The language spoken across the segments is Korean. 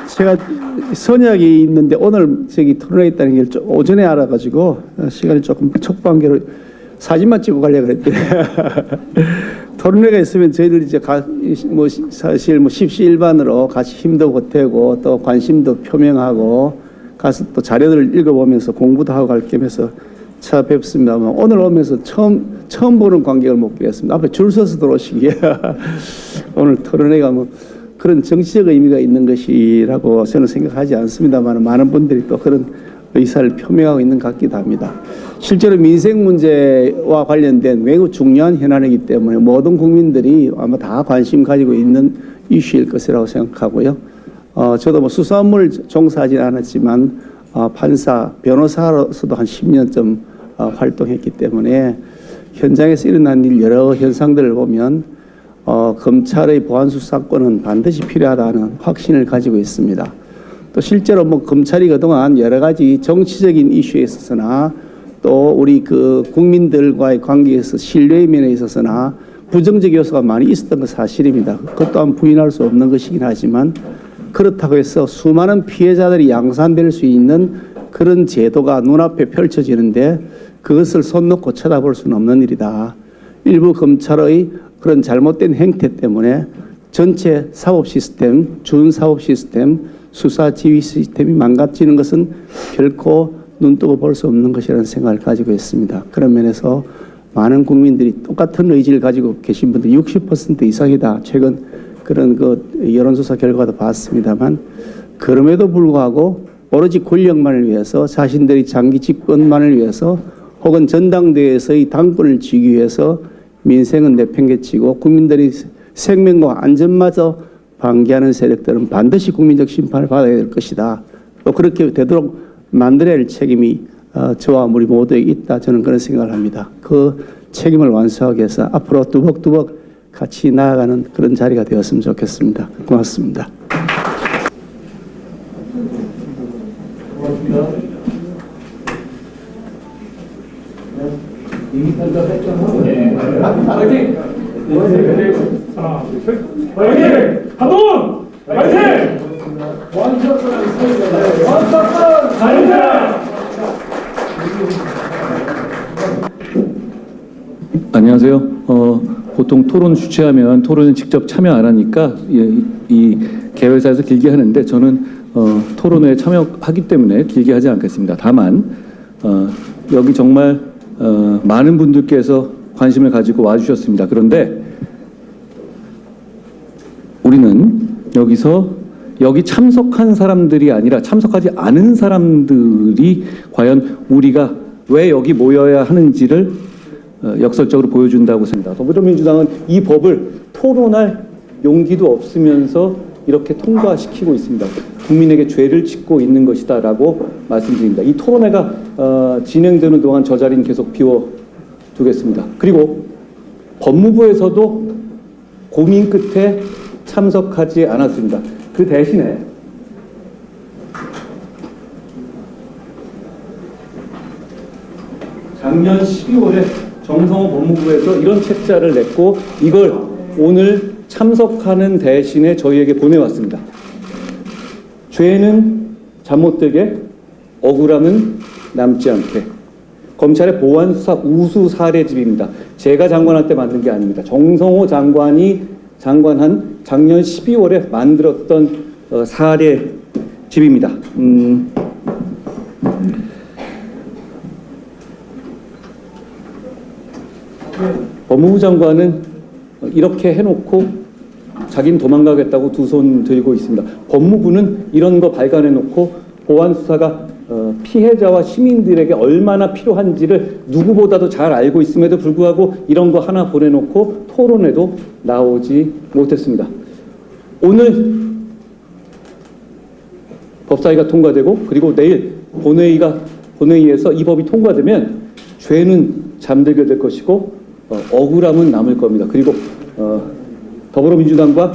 제가 선약이 있는데 오늘 저기 토론회 있다는 걸 오전에 알아가지고 시간이 조금 촉박한 사진만 찍고 가려고 그랬더니 토론회가 있으면 저희들 이제 사실 십시일반으로 같이 힘도 보태고 또 관심도 표명하고 가서 또 자료들을 읽어보면서 공부도 하고 갈 겸해서 찾아뵙습니다만 오늘 오면서 처음 보는 관객을 못 뵙겠습니다. 앞에 줄 서서 들어오시기에 오늘 토론회가 그런 정치적 의미가 있는 것이라고 저는 생각하지 않습니다만 많은 분들이 또 그런 의사를 표명하고 있는 것 같기도 합니다. 실제로 민생 문제와 관련된 매우 중요한 현안이기 때문에 모든 국민들이 아마 다 관심 가지고 있는 이슈일 것이라고 생각하고요. 저도 수사업무를 종사하지 않았지만 판사, 변호사로서도 한 10년쯤 활동했기 때문에 현장에서 일어난 일 여러 현상들을 보면 검찰의 보안수사권은 반드시 필요하다는 확신을 가지고 있습니다. 또 실제로 검찰이 그동안 여러 가지 정치적인 이슈에 있어서나 또 우리 국민들과의 관계에서 신뢰의 면에 있어서나 부정적 요소가 많이 있었던 건 사실입니다. 그것 또한 부인할 수 없는 것이긴 하지만 그렇다고 해서 수많은 피해자들이 양산될 수 있는 그런 제도가 눈앞에 펼쳐지는데 그것을 손 놓고 쳐다볼 수는 없는 일이다. 일부 검찰의 그런 잘못된 행태 때문에 전체 사법 시스템, 준사법 시스템, 수사 지휘 시스템이 망가지는 것은 결코 눈뜨고 볼 수 없는 것이라는 생각을 가지고 있습니다. 그런 면에서 많은 국민들이 똑같은 의지를 가지고 계신 분들 60% 이상이다. 최근 그런 여론조사 결과도 봤습니다만 그럼에도 불구하고 오로지 권력만을 위해서 자신들이 장기 집권만을 위해서 혹은 전당대회에서의 당권을 쥐기 위해서 민생은 내팽개치고 국민들이 생명과 안전마저 방기하는 세력들은 반드시 국민적 심판을 받아야 될 것이다. 또 그렇게 되도록 만들어야 할 책임이 저와 우리 모두에게 있다. 저는 그런 생각을 합니다. 그 책임을 완수하기 위해서 앞으로 뚜벅뚜벅 같이 나아가는 그런 자리가 되었으면 좋겠습니다. 고맙습니다. 안녕하세요. 보통 토론 주최하면 토론에 직접 참여 안 하니까 이 개회사에서 길게 하는데 저는 토론회에 참여하기 때문에 길게 하지 않겠습니다. 다만 여기 정말 많은 분들께서 관심을 가지고 와주셨습니다. 그런데 우리는 여기 참석한 사람들이 아니라 참석하지 않은 사람들이 과연 우리가 왜 여기 모여야 하는지를 역설적으로 보여준다고 생각합니다. 더불어민주당은 이 법을 토론할 용기도 없으면서 이렇게 통과시키고 있습니다. 국민에게 죄를 짓고 있는 것이다라고 말씀드립니다. 이 토론회가 진행되는 동안 저 자리는 계속 비워두겠습니다. 그리고 법무부에서도 고민 끝에 참석하지 않았습니다. 그 대신에 작년 12월에 정성호 법무부에서 이런 책자를 냈고 이걸 오늘 참석하는 대신에 저희에게 보내왔습니다. 죄는 잠 못 들게, 억울함은 남지 않게. 검찰의 보안수사 우수 사례집입니다. 제가 장관할 때 만든 게 아닙니다. 정성호 장관이 장관한 작년 12월에 만들었던 사례집입니다. 법무부 장관은 이렇게 해놓고 자기는 도망가겠다고 두 손 들고 있습니다. 법무부는 이런 거 발간해놓고 보안수사가 피해자와 시민들에게 얼마나 필요한지를 누구보다도 잘 알고 있음에도 불구하고 이런 거 하나 보내놓고 토론에도 나오지 못했습니다. 오늘 법사위가 통과되고 그리고 내일 본회의에서 이 법이 통과되면 죄는 잠들게 될 것이고 억울함은 남을 겁니다. 그리고 더불어민주당과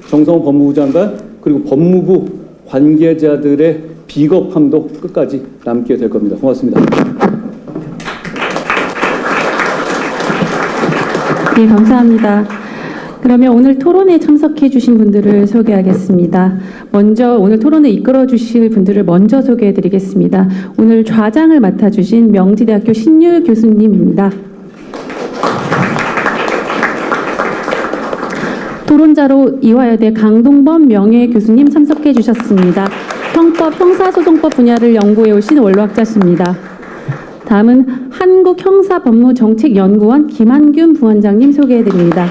정성호 법무부 장관 그리고 법무부 관계자들의 비겁함도 끝까지 남게 될 겁니다. 고맙습니다. 네, 감사합니다. 그러면 오늘 토론에 참석해 주신 분들을 소개하겠습니다. 먼저 오늘 토론을 이끌어 주실 분들을 먼저 소개해 드리겠습니다. 오늘 좌장을 맡아 주신 명지대학교 신유 교수님입니다. 토론자로 이화여대 강동범 명예교수님 참석해 주셨습니다. 형법, 형사소송법 분야를 연구해 오신 원로학자십니다. 다음은 한국형사법무정책연구원 김한균 부원장님 소개해 드립니다.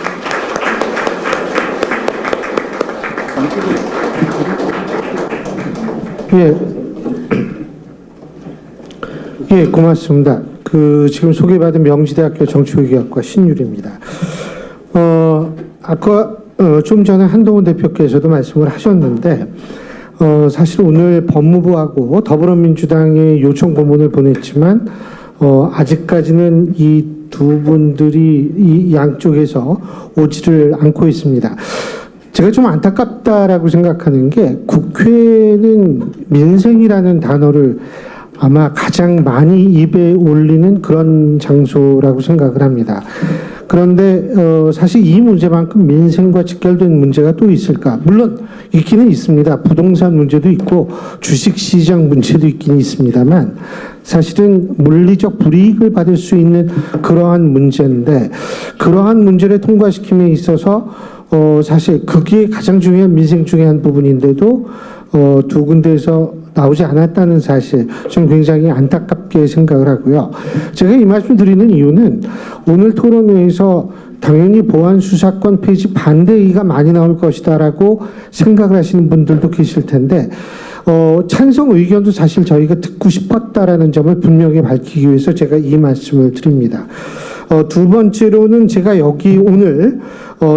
예, 고맙습니다. 지금 소개받은 명지대학교 정치외교학과 신유리입니다. 아까 좀 전에 한동훈 대표께서도 말씀을 하셨는데, 사실 오늘 법무부하고 더불어민주당의 요청 고문을 보냈지만, 아직까지는 이 두 분들이 이 양쪽에서 오지를 않고 있습니다. 제가 좀 안타깝다라고 생각하는 게 국회는 민생이라는 단어를 아마 가장 많이 입에 올리는 그런 장소라고 생각을 합니다. 그런데 사실 이 문제만큼 민생과 직결된 문제가 또 있을까? 물론 있기는 있습니다. 부동산 문제도 있고 주식시장 문제도 있긴 있습니다만 사실은 물리적 불이익을 받을 수 있는 그러한 문제인데 그러한 문제를 통과시킴에 있어서 사실 그게 가장 중요한 민생 중의 한 부분인데도 두 군데에서 나오지 않았다는 사실 좀 굉장히 안타깝게 생각을 하고요. 제가 이 말씀 드리는 이유는 오늘 토론회에서 당연히 보안 수사권 폐지 반대 얘기가 많이 나올 것이다라고 생각을 하시는 분들도 계실 텐데 찬성 의견도 사실 저희가 듣고 싶었다라는 점을 분명히 밝히기 위해서 제가 이 말씀을 드립니다. 두 번째로는 제가 여기 오늘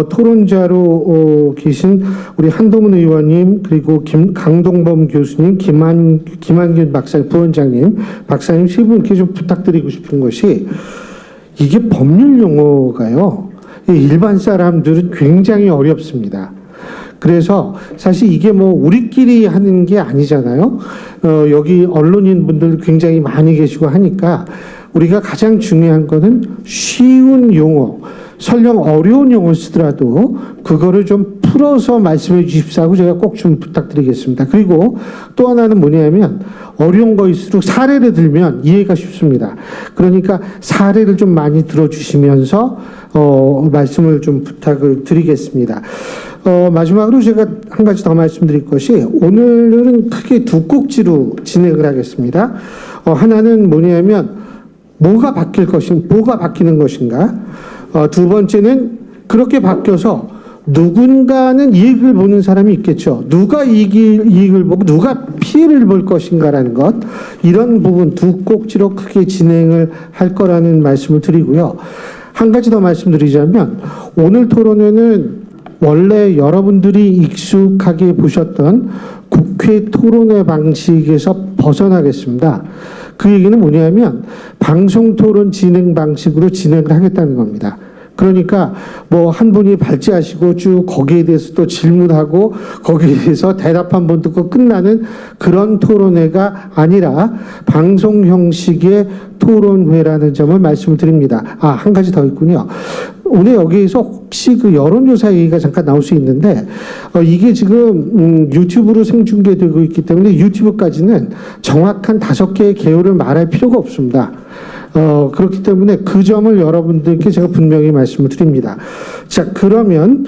토론자로 계신 우리 한동훈 의원님 그리고 강동범 교수님, 김한균 부원장님, 박사님 세 분께 좀 부탁드리고 싶은 것이 이게 법률 용어가요. 일반 사람들은 굉장히 어렵습니다. 그래서 사실 이게 뭐 우리끼리 하는 게 아니잖아요. 여기 언론인 분들 굉장히 많이 계시고 하니까 우리가 가장 중요한 거는 쉬운 용어, 설령 어려운 용어 쓰더라도 그거를 좀 풀어서 말씀해 주십시오 하고 제가 꼭 좀 부탁드리겠습니다. 그리고 또 하나는 뭐냐면 어려운 거일수록 사례를 들면 이해가 쉽습니다. 그러니까 사례를 좀 많이 들어주시면서 말씀을 좀 부탁을 드리겠습니다. 마지막으로 제가 한 가지 더 말씀드릴 것이 오늘은 크게 두 꼭지로 진행을 하겠습니다. 하나는 뭐냐면 뭐가 바뀌는 것인가? 두 번째는 그렇게 바뀌어서 누군가는 이익을 보는 사람이 있겠죠. 누가 이익을 보고 누가 피해를 볼 것인가라는 것. 이런 부분 두 꼭지로 크게 진행을 할 거라는 말씀을 드리고요. 한 가지 더 말씀드리자면 오늘 토론회는 원래 여러분들이 익숙하게 보셨던 국회 토론회 방식에서 벗어나겠습니다. 그 얘기는 뭐냐면 방송 토론 진행 방식으로 진행을 하겠다는 겁니다. 그러니까 뭐 한 분이 발제하시고 쭉 거기에 대해서 또 질문하고 거기에 대해서 대답 한 번 듣고 끝나는 그런 토론회가 아니라 방송 형식의 토론회라는 점을 말씀을 드립니다. 한 가지 더 있군요. 오늘 여기에서 혹시 그 여론조사 얘기가 잠깐 나올 수 있는데 이게 지금 유튜브로 생중계되고 있기 때문에 유튜브까지는 정확한 5개의 개요를 말할 필요가 없습니다. 그렇기 때문에 그 점을 여러분들께 제가 분명히 말씀을 드립니다. 자, 그러면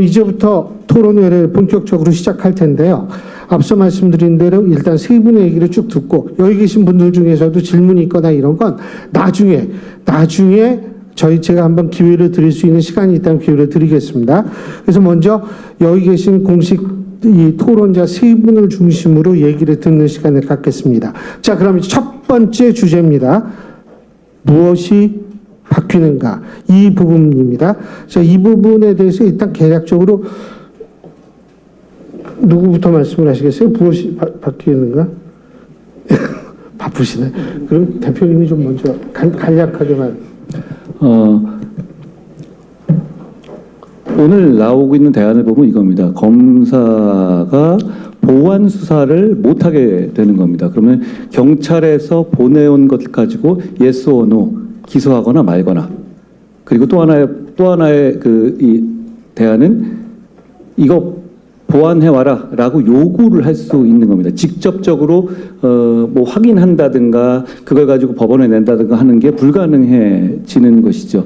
이제부터 토론회를 본격적으로 시작할 텐데요. 앞서 말씀드린 대로 일단 세 분의 얘기를 쭉 듣고 여기 계신 분들 중에서도 질문이 있거나 이런 건 나중에 제가 한번 기회를 드릴 수 있는 시간이 있다면 기회를 드리겠습니다. 그래서 먼저 여기 계신 공식 이 토론자 세 분을 중심으로 얘기를 듣는 시간을 갖겠습니다. 자, 그럼 첫 번째 주제입니다. 무엇이 바뀌는가? 이 부분입니다. 자, 이 부분에 대해서 일단 개략적으로 누구부터 말씀을 하시겠어요? 무엇이 바뀌는가? 바쁘시네. 그럼 대표님이 좀 먼저 간략하게만. 오늘 나오고 있는 대안을 보면 이겁니다. 검사가 보완 수사를 못하게 되는 겁니다. 그러면 경찰에서 보내온 것 가지고 yes or no 기소하거나 말거나. 그리고 또 하나의 이 대안은 이거 보완해와라라고 요구를 할 수 있는 겁니다. 직접적으로 뭐 확인한다든가 그걸 가지고 법원에 낸다든가 하는 게 불가능해지는 것이죠.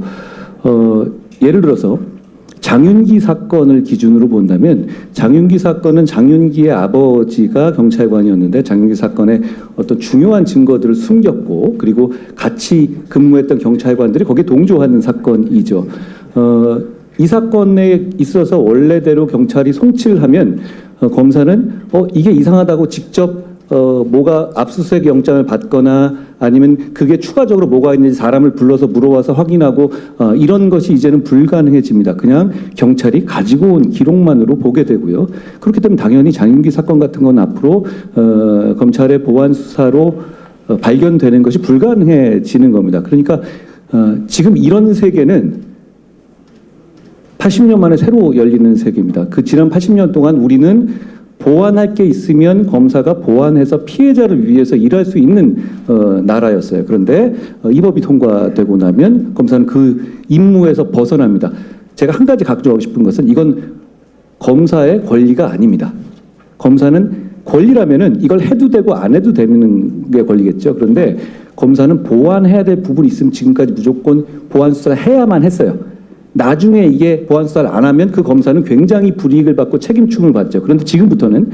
예를 들어서 장윤기 사건을 기준으로 본다면 장윤기 사건은 장윤기의 아버지가 경찰관이었는데 장윤기 사건의 어떤 중요한 증거들을 숨겼고 그리고 같이 근무했던 경찰관들이 거기에 동조하는 사건이죠. 이 사건에 있어서 원래대로 경찰이 송치를 하면 검사는 이게 이상하다고 직접 뭐가 압수수색 영장을 받거나 아니면 그게 추가적으로 뭐가 있는지 사람을 불러서 물어와서 확인하고 이런 것이 이제는 불가능해집니다. 그냥 경찰이 가지고 온 기록만으로 보게 되고요. 그렇기 때문에 당연히 장윤기 사건 같은 건 앞으로 검찰의 보완 수사로 발견되는 것이 불가능해지는 겁니다. 그러니까 지금 이런 세계는 80년 만에 새로 열리는 세계입니다. 그 지난 80년 동안 우리는 보완할 게 있으면 검사가 보완해서 피해자를 위해서 일할 수 있는 나라였어요. 그런데 이 법이 통과되고 나면 검사는 그 임무에서 벗어납니다. 제가 한 가지 강조하고 싶은 것은 이건 검사의 권리가 아닙니다. 검사는 권리라면은 이걸 해도 되고 안 해도 되는 게 권리겠죠. 그런데 검사는 보완해야 될 부분이 있으면 지금까지 무조건 보완 수사를 해야만 했어요. 나중에 이게 보완 수사를 안 하면 그 검사는 굉장히 불이익을 받고 책임춤을 받죠. 그런데 지금부터는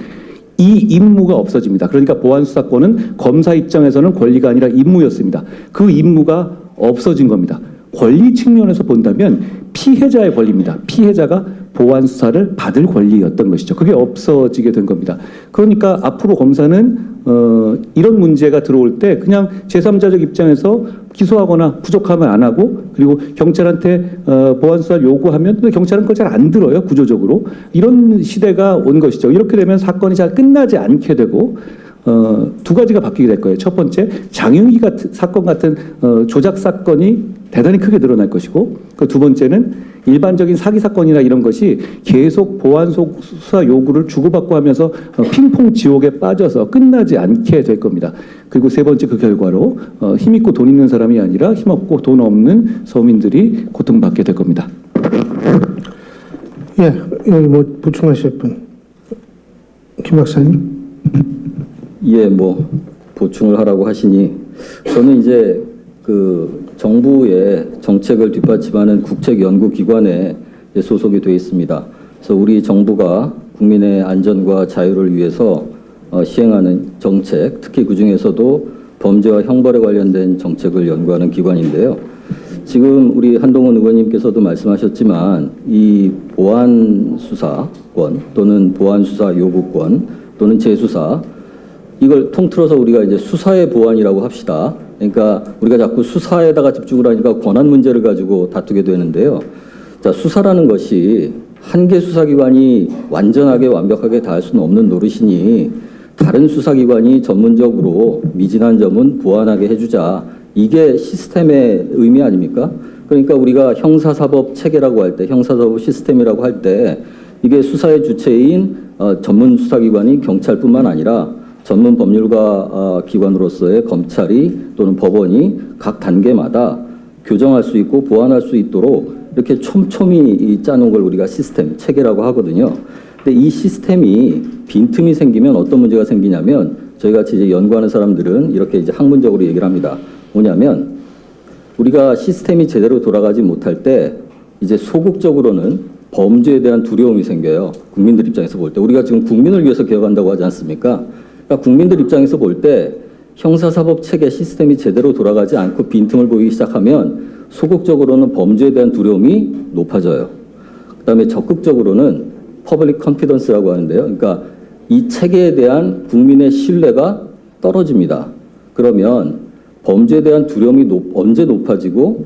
이 임무가 없어집니다. 그러니까 보완 수사권은 검사 입장에서는 권리가 아니라 임무였습니다. 그 임무가 없어진 겁니다. 권리 측면에서 본다면 피해자의 권리입니다. 피해자가 보완 수사를 받을 권리였던 것이죠. 그게 없어지게 된 겁니다. 그러니까 앞으로 검사는 이런 문제가 들어올 때 그냥 제3자적 입장에서 기소하거나 부족하면 안 하고 그리고 경찰한테 보완 수사를 요구하면 근데 경찰은 그걸 잘 안 들어요. 구조적으로. 이런 시대가 온 것이죠. 이렇게 되면 사건이 잘 끝나지 않게 되고 두 가지가 바뀌게 될 거예요. 첫 번째, 장윤기 같은 사건 같은 조작 사건이 대단히 크게 늘어날 것이고, 그 두 번째는 일반적인 사기 사건이나 이런 것이 계속 보완 수사 요구를 주고받고 하면서 핑퐁 지옥에 빠져서 끝나지 않게 될 겁니다. 그리고 세 번째 그 결과로 힘 있고 돈 있는 사람이 아니라 힘 없고 돈 없는 서민들이 고통받게 될 겁니다. 예, 여기 뭐 보충하실 분, 김 박사님. 예, 뭐 보충을 하라고 하시니 저는 이제 그 정부의 정책을 뒷받침하는 국책연구기관에 소속이 되어 있습니다. 그래서 우리 정부가 국민의 안전과 자유를 위해서 시행하는 정책, 특히 그 중에서도 범죄와 형벌에 관련된 정책을 연구하는 기관인데요. 지금 우리 한동훈 의원님께서도 말씀하셨지만 이 보완 수사권 또는 보완 수사 요구권 또는 재수사 이걸 통틀어서 우리가 이제 수사의 보완이라고 합시다. 그러니까 우리가 자꾸 수사에다가 집중을 하니까 권한 문제를 가지고 다투게 되는데요. 자, 수사라는 것이 한 개 수사기관이 완전하게 완벽하게 다 할 수는 없는 노릇이니 다른 수사기관이 전문적으로 미진한 점은 보완하게 해주자. 이게 시스템의 의미 아닙니까? 그러니까 우리가 형사사법 체계라고 할 때, 형사사법 시스템이라고 할 때 이게 수사의 주체인 전문 수사기관이 경찰뿐만 아니라 전문 법률가 기관으로서의 검찰이 또는 법원이 각 단계마다 교정할 수 있고 보완할 수 있도록 이렇게 촘촘히 짜놓은 걸 우리가 시스템, 체계라고 하거든요. 근데 이 시스템이 빈틈이 생기면 어떤 문제가 생기냐면 저희 같이 이제 연구하는 사람들은 이렇게 이제 학문적으로 얘기를 합니다. 뭐냐면 우리가 시스템이 제대로 돌아가지 못할 때 이제 소극적으로는 범죄에 대한 두려움이 생겨요. 국민들 입장에서 볼 때. 우리가 지금 국민을 위해서 개혁한다고 하지 않습니까? 그러니까 국민들 입장에서 볼 때 형사사법 체계 시스템이 제대로 돌아가지 않고 빈틈을 보이기 시작하면 소극적으로는 범죄에 대한 두려움이 높아져요. 그다음에 적극적으로는 퍼블릭 컨피던스라고 하는데요. 그러니까 이 체계에 대한 국민의 신뢰가 떨어집니다. 그러면 범죄에 대한 두려움이 언제 높아지고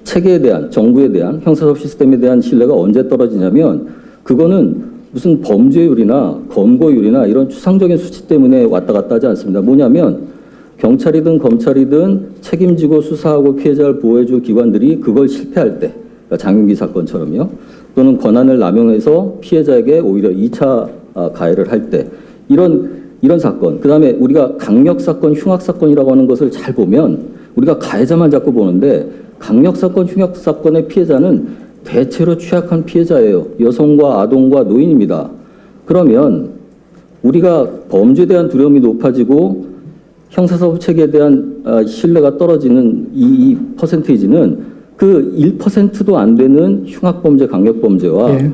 체계에 대한, 정부에 대한, 형사사법 시스템에 대한 신뢰가 언제 떨어지냐면 그거는 무슨 범죄율이나 검거율이나 이런 추상적인 수치 때문에 왔다 갔다 하지 않습니다. 뭐냐면 경찰이든 검찰이든 책임지고 수사하고 피해자를 보호해줄 기관들이 그걸 실패할 때, 그러니까 장윤기 사건처럼요. 또는 권한을 남용해서 피해자에게 오히려 2차 가해를 할 때 이런 사건, 그 다음에 우리가 강력사건, 흉악사건이라고 하는 것을 잘 보면 우리가 가해자만 자꾸 보는데 강력사건, 흉악사건의 피해자는 대체로 취약한 피해자예요. 여성과 아동과 노인입니다. 그러면 우리가 범죄에 대한 두려움이 높아지고 형사사법 체계에 대한 신뢰가 떨어지는 이 퍼센테이지는 그 1%도 안 되는 흉악범죄, 강력범죄와 예.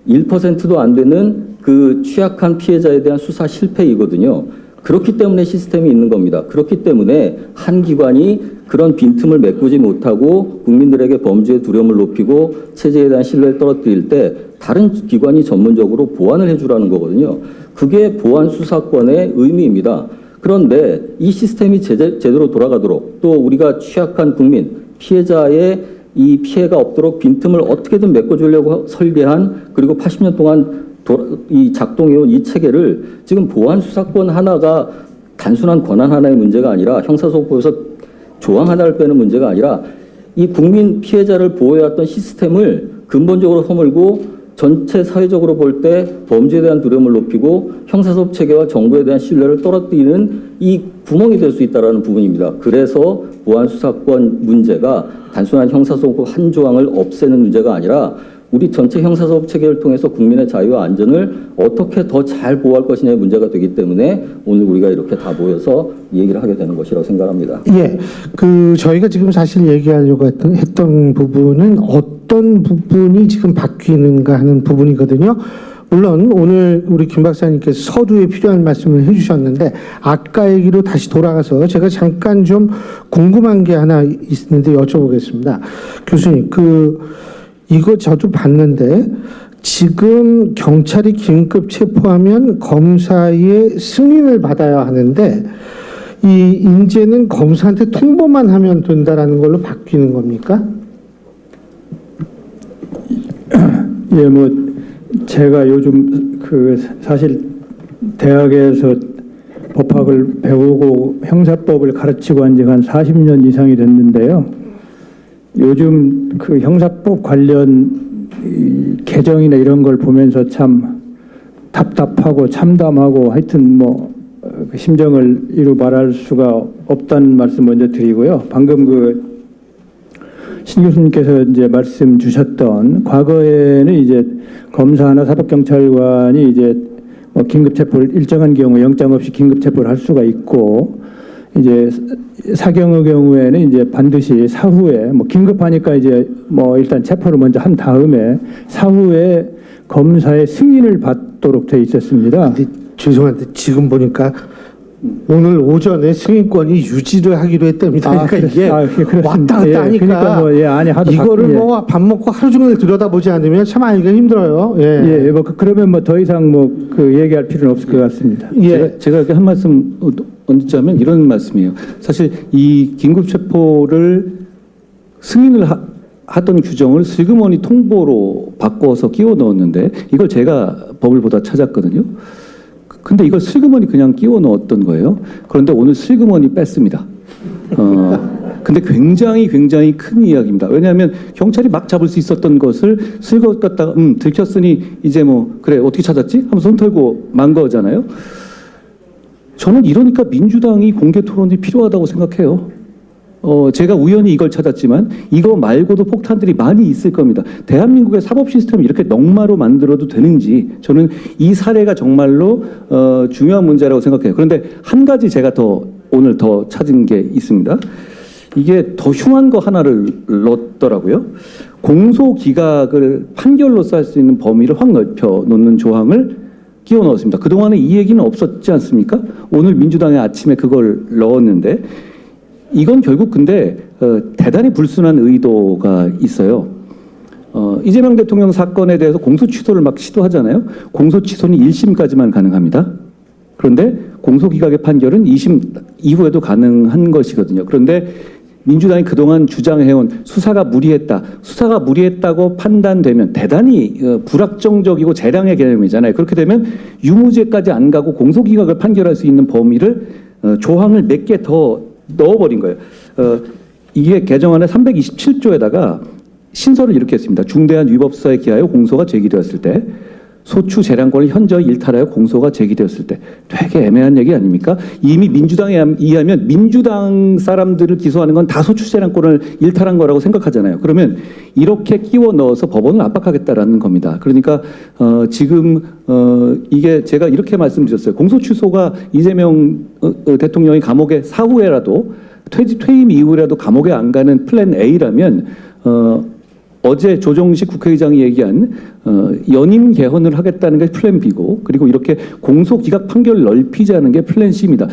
1%도 안 되는 그 취약한 피해자에 대한 수사 실패이거든요. 그렇기 때문에 시스템이 있는 겁니다. 그렇기 때문에 한 기관이 그런 빈틈을 메꾸지 못하고 국민들에게 범죄의 두려움을 높이고 체제에 대한 신뢰를 떨어뜨릴 때 다른 기관이 전문적으로 보완을 해주라는 거거든요. 그게 보완 수사권의 의미입니다. 그런데 이 시스템이 제대로 돌아가도록 또 우리가 취약한 국민, 피해자의 이 피해가 없도록 빈틈을 어떻게든 메꿔주려고 설계한 그리고 80년 동안 이 작동해온 이 체계를 지금 보안 수사권 하나가 단순한 권한 하나의 문제가 아니라 형사소송법에서 조항 하나를 빼는 문제가 아니라 이 국민 피해자를 보호해왔던 시스템을 근본적으로 허물고 전체 사회적으로 볼 때 범죄에 대한 두려움을 높이고 형사소송 체계와 정부에 대한 신뢰를 떨어뜨리는 이 구멍이 될 수 있다는 부분입니다. 그래서 보안 수사권 문제가 단순한 형사소송법 한 조항을 없애는 문제가 아니라 우리 전체 형사소송 체계를 통해서 국민의 자유와 안전을 어떻게 더 잘 보호할 것이냐의 문제가 되기 때문에 오늘 우리가 이렇게 다 모여서 이 얘기를 하게 되는 것이라고 생각합니다. 예, 저희가 지금 사실 얘기하려고 했던 부분은 어떤 부분이 지금 바뀌는가 하는 부분이거든요. 물론 오늘 우리 김 박사님께서 서두에 필요한 말씀을 해주셨는데 아까 얘기로 다시 돌아가서 제가 잠깐 좀 궁금한 게 하나 있는데 여쭤보겠습니다. 교수님, 이거 저도 봤는데 지금 경찰이 긴급 체포하면 검사의 승인을 받아야 하는데 이제는 검사한테 통보만 하면 된다라는 걸로 바뀌는 겁니까? 예, 제가 요즘 사실 대학에서 법학을 배우고 형사법을 가르치고 한 지가 한 40년 이상이 됐는데요. 요즘 형사법 관련 개정이나 이런 걸 보면서 참 답답하고 참담하고 하여튼 그 심정을 이루 말할 수가 없다는 말씀 먼저 드리고요. 방금 신 교수님께서 이제 말씀 주셨던 과거에는 이제 검사나 사법경찰관이 이제 긴급 체포를 일정한 경우 영장 없이 긴급 체포를 할 수가 있고 이제 사경의 경우에는 이제 반드시 사후에 긴급하니까 이제 일단 체포를 먼저 한 다음에 사후에 검사의 승인을 받도록 돼 있었습니다. 근데 죄송한데 지금 보니까 오늘 오전에 승인권이 유지를 하기로 했답니다. 그러니까 이게 왔다 갔다 하니까 그러니까 이거를 밥 먹고 하루 종일 들여다보지 않으면 참 알기가 힘들어요. 예. 그러면 더 이상 얘기할 필요는 없을 것 같습니다. 예. 제가 이렇게 한 말씀 얹자면 이런 말씀이에요. 사실 이 긴급체포를 승인을 하던 규정을 슬그머니 통보로 바꿔서 끼워 넣었는데 이걸 제가 법을 보다 찾았거든요. 근데 이걸 슬그머니 그냥 끼워 넣었던 거예요. 그런데 오늘 슬그머니 뺐습니다. 근데 굉장히 큰 이야기입니다. 왜냐하면 경찰이 막 잡을 수 있었던 것을 슬것 갖다가 들켰으니 이제 그래 어떻게 찾았지? 하면서 손 털고 만 거잖아요. 저는 이러니까 민주당이 공개 토론이 필요하다고 생각해요. 제가 우연히 이걸 찾았지만 이거 말고도 폭탄들이 많이 있을 겁니다. 대한민국의 사법 시스템을 이렇게 넉마로 만들어도 되는지 저는 이 사례가 정말로 중요한 문제라고 생각해요. 그런데 한 가지 제가 오늘 더 찾은 게 있습니다. 이게 더 흉한 거 하나를 넣었더라고요. 공소기각을 판결로서 할 수 있는 범위를 확 넓혀 놓는 조항을 끼워 넣었습니다. 그동안에 이 얘기는 없었지 않습니까? 오늘 민주당이 아침에 그걸 넣었는데 이건 결국 근데 대단히 불순한 의도가 있어요. 이재명 대통령 사건에 대해서 공소 취소를 막 시도하잖아요. 공소 취소는 1심까지만 가능합니다. 그런데 공소기각의 판결은 2심 이후에도 가능한 것이거든요. 그런데 민주당이 그동안 주장해온 수사가 무리했다. 수사가 무리했다고 판단되면 대단히 불확정적이고 재량의 개념이잖아요. 그렇게 되면 유무죄까지 안 가고 공소기각을 판결할 수 있는 범위를 조항을 몇 개 더 넣어버린 거예요. 이게 개정안의 327조에다가 신설을 이렇게 했습니다. 중대한 위법사에 기하여 공소가 제기되었을 때 소추 재량권을 현저히 일탈하여 공소가 제기되었을 때 되게 애매한 얘기 아닙니까? 이미 민주당에 의하면 민주당 사람들을 기소하는 건 다 소추 재량권을 일탈한 거라고 생각하잖아요. 그러면 이렇게 끼워 넣어서 법원을 압박하겠다라는 겁니다. 그러니까 지금 이게 제가 이렇게 말씀드렸어요. 공소 취소가 이재명 대통령이 감옥에 사후에라도 퇴임 이후라도 감옥에 안 가는 플랜 A라면 어제 조정식 국회의장이 얘기한 연임 개헌을 하겠다는 게 플랜 B고, 그리고 이렇게 공소 기각 판결을 넓히자는 게 플랜 C입니다.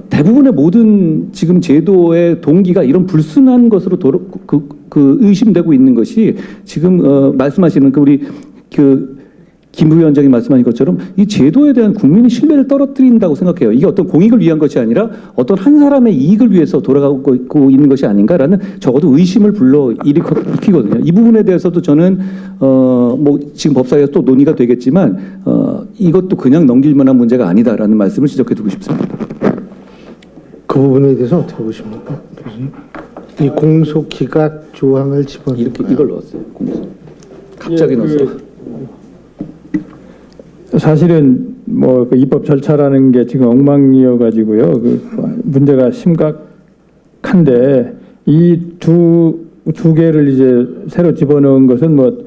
대부분의 모든 지금 제도의 동기가 이런 불순한 것으로 의심되고 있는 것이 지금 말씀하시는 우리 김 부위원장이 말씀하신 것처럼 이 제도에 대한 국민의 신뢰를 떨어뜨린다고 생각해요. 이게 어떤 공익을 위한 것이 아니라 어떤 한 사람의 이익을 위해서 돌아가고 있는 것이 아닌가라는 적어도 의심을 불러일으키거든요. 이 부분에 대해서도 저는 뭐 지금 법사위에서 또 논의가 되겠지만 이것도 그냥 넘길 만한 문제가 아니다라는 말씀을 지적해두고 싶습니다. 그 부분에 대해서 어떻게 보십니까, 교수님? 이 공소 기각 조항을 집어넣은 이렇게 이걸 넣었어요. 공소. 갑자기 넣었어요. 사실은 뭐 그 입법 절차라는 게 지금 엉망이어 가지고요. 그 문제가 심각한데 이 두 개를 이제 새로 집어넣은 것은 뭐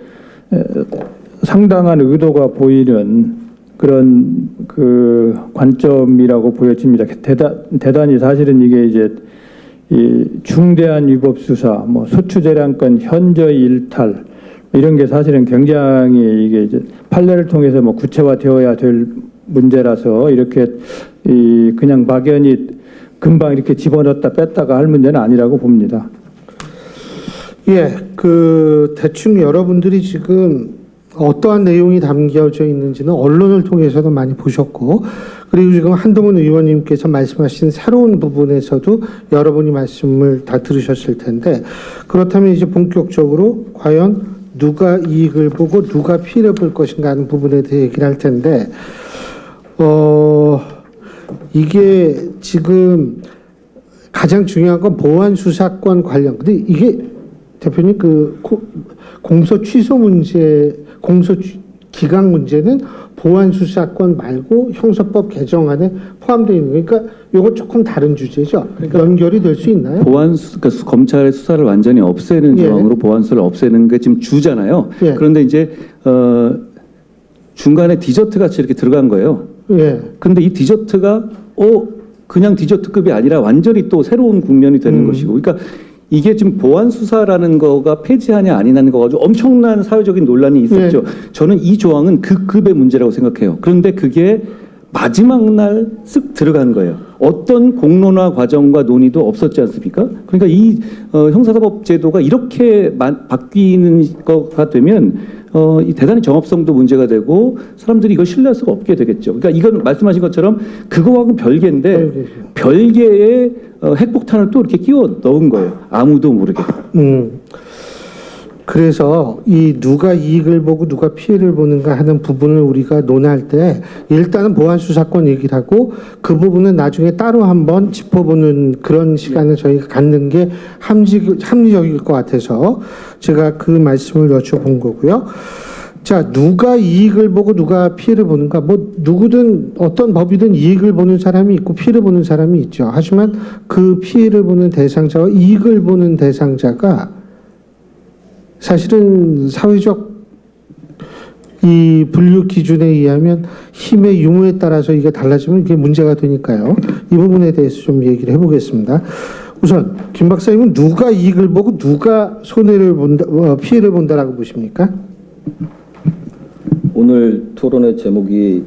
상당한 의도가 보이는 그런 그 관점이라고 보여집니다. 대단히 사실은 이게 이제 이 중대한 위법 수사, 뭐 소추재량권 현저히 일탈 이런 게 사실은 굉장히 이게 이제 판례를 통해서 뭐 구체화되어야 될 문제라서 이렇게 그냥 막연히 금방 이렇게 집어넣었다 뺐다가 할 문제는 아니라고 봅니다. 예, 그 대충 여러분들이 지금 어떠한 내용이 담겨져 있는지는 언론을 통해서도 많이 보셨고, 그리고 지금 한동훈 의원님께서 말씀하신 새로운 부분에서도 여러분이 말씀을 다 들으셨을 텐데, 그렇다면 이제 본격적으로 과연 누가 이익을 보고 누가 피해를 볼 것인가 하는 부분에 대해 얘기를 할 텐데, 이게 지금 가장 중요한 건 보안 수사권 관련. 근데 이게 대표님 그 공소 취소 문제, 공소 기각 문제는 보안 수사권 말고 형사법 개정안에 포함되어 있는, 그러니까 이거 조금 다른 주제죠. 그러니까 연결이 될 수 있나요? 그러니까 검찰의 수사를 완전히 없애는 예. 조항으로 보안 수사를 없애는 게 지금 주잖아요. 예. 그런데 이제 중간에 디저트 같이 이렇게 들어간 거예요. 예. 근데 이 디저트가 그냥 디저트급이 아니라 완전히 또 새로운 국면이 되는 것이고, 그러니까 이게 지금 보안 수사라는 거가 폐지하냐 아니냐는 거 가지고 엄청난 사회적인 논란이 있었죠. 저는 이 조항은 그 급의 문제라고 생각해요. 그런데 그게 마지막 날 쓱 들어간 거예요. 어떤 공론화 과정과 논의도 없었지 않습니까? 그러니까 이 형사사법 제도가 이렇게 바뀌는 거가 되면 이 대단히 정합성도 문제가 되고 사람들이 이걸 신뢰할 수가 없게 되겠죠. 그러니까 이건 말씀하신 것처럼 그거하고는 별개인데 별개의 핵폭탄을 또 이렇게 끼워 넣은 거예요. 아무도 모르게. 그래서 이 누가 이익을 보고 누가 피해를 보는가 하는 부분을 우리가 논할 때 일단은 보안 수사권 얘기를 하고 그 부분은 나중에 따로 한번 짚어보는 그런 시간을 저희가 갖는 게 합리적일 것 같아서 제가 그 말씀을 여쭤본 거고요. 자, 누가 이익을 보고 누가 피해를 보는가? 뭐 누구든 어떤 법이든 이익을 보는 사람이 있고 피해를 보는 사람이 있죠. 하지만 그 피해를 보는 대상자와 이익을 보는 대상자가 사실은 사회적 이 분류 기준에 의하면 힘의 유무에 따라서 이게 달라지면 이게 문제가 되니까요. 이 부분에 대해서 좀 얘기를 해보겠습니다. 우선 김 박사님은 누가 이익을 보고 누가 손해를 본다, 피해를 본다라고 보십니까? 오늘 토론의 제목이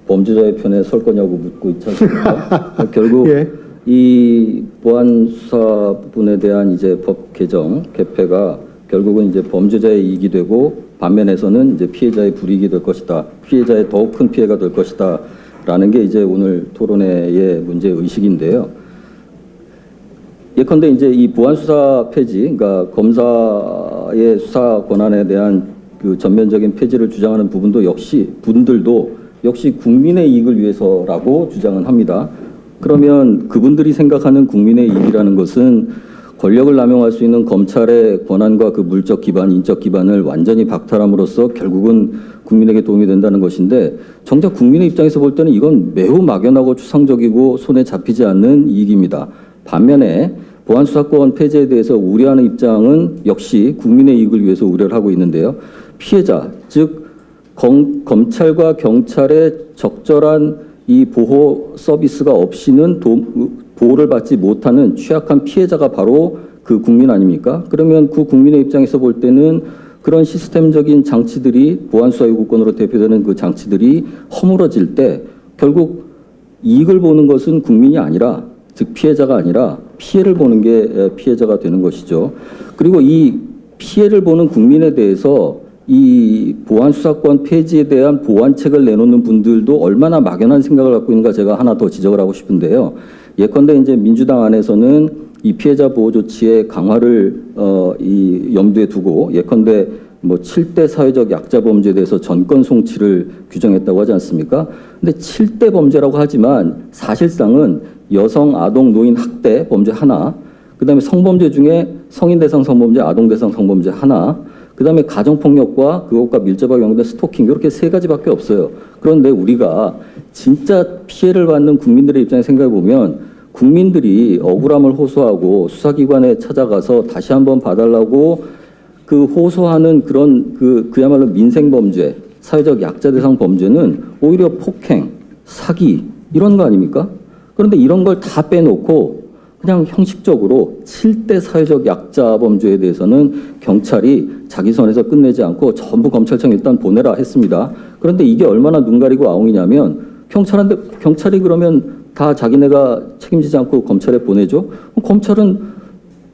범죄자의 편에 설 거냐고 묻고 있지 않습니까? 결국 예. 이 보안 수사 부분에 대한 이제 법 개정 개폐가 결국은 이제 범죄자의 이익이 되고 반면에서는 이제 피해자의 불이익이 될 것이다. 피해자의 더욱 큰 피해가 될 것이다라는 게 이제 오늘 토론회의 문제 의식인데요. 예컨대 이제 이 보안 수사 폐지, 그러니까 검사의 수사 권한에 대한 그 전면적인 폐지를 주장하는 분들도 역시 국민의 이익을 위해서라고 주장은 합니다. 그러면 그분들이 생각하는 국민의 이익이라는 것은 권력을 남용할 수 있는 검찰의 권한과 그 물적 기반, 인적 기반을 완전히 박탈함으로써 결국은 국민에게 도움이 된다는 것인데 정작 국민의 입장에서 볼 때는 이건 매우 막연하고 추상적이고 손에 잡히지 않는 이익입니다. 반면에 보안수사권 폐지에 대해서 우려하는 입장은 역시 국민의 이익을 위해서 우려를 하고 있는데요. 피해자, 즉 검찰과 경찰의 적절한 이 보호 서비스가 없이는 보호를 받지 못하는 취약한 피해자가 바로 그 국민 아닙니까? 그러면 그 국민의 입장에서 볼 때는 그런 시스템적인 장치들이 보안수사 요구권으로 대표되는 그 장치들이 허물어질 때 결국 이익을 보는 것은 국민이 아니라 즉 피해자가 아니라 피해를 보는 게 피해자가 되는 것이죠. 그리고 이 피해를 보는 국민에 대해서 이 보안수사권 폐지에 대한 보완책을 내놓는 분들도 얼마나 막연한 생각을 갖고 있는가 제가 하나 더 지적을 하고 싶은데요. 예컨대 이제 민주당 안에서는 이 피해자 보호 조치의 강화를 이 염두에 두고 예컨대 뭐 7대 사회적 약자 범죄에 대해서 전권 송치를 규정했다고 하지 않습니까? 근데 7대 범죄라고 하지만 사실상은 여성, 아동, 노인 학대 범죄 하나, 그다음에 성범죄 중에 성인 대상 성범죄, 아동 대상 성범죄 하나, 그다음에 가정폭력과 그것과 밀접하게 연관된 스토킹 이렇게 세 가지밖에 없어요. 그런데 우리가 진짜 피해를 받는 국민들의 입장에 생각해 보면 국민들이 억울함을 호소하고 수사기관에 찾아가서 다시 한번 봐달라고 그 호소하는 그런 그야말로 민생범죄, 사회적 약자 대상 범죄는 오히려 폭행, 사기 이런 거 아닙니까? 그런데 이런 걸 다 빼놓고 그냥 형식적으로 7대 사회적 약자 범죄에 대해서는 경찰이 자기 선에서 끝내지 않고 전부 검찰청 일단 보내라 했습니다. 그런데 이게 얼마나 눈 가리고 아웅이냐면 경찰이 그러면 다 자기네가 책임지지 않고 검찰에 보내죠? 검찰은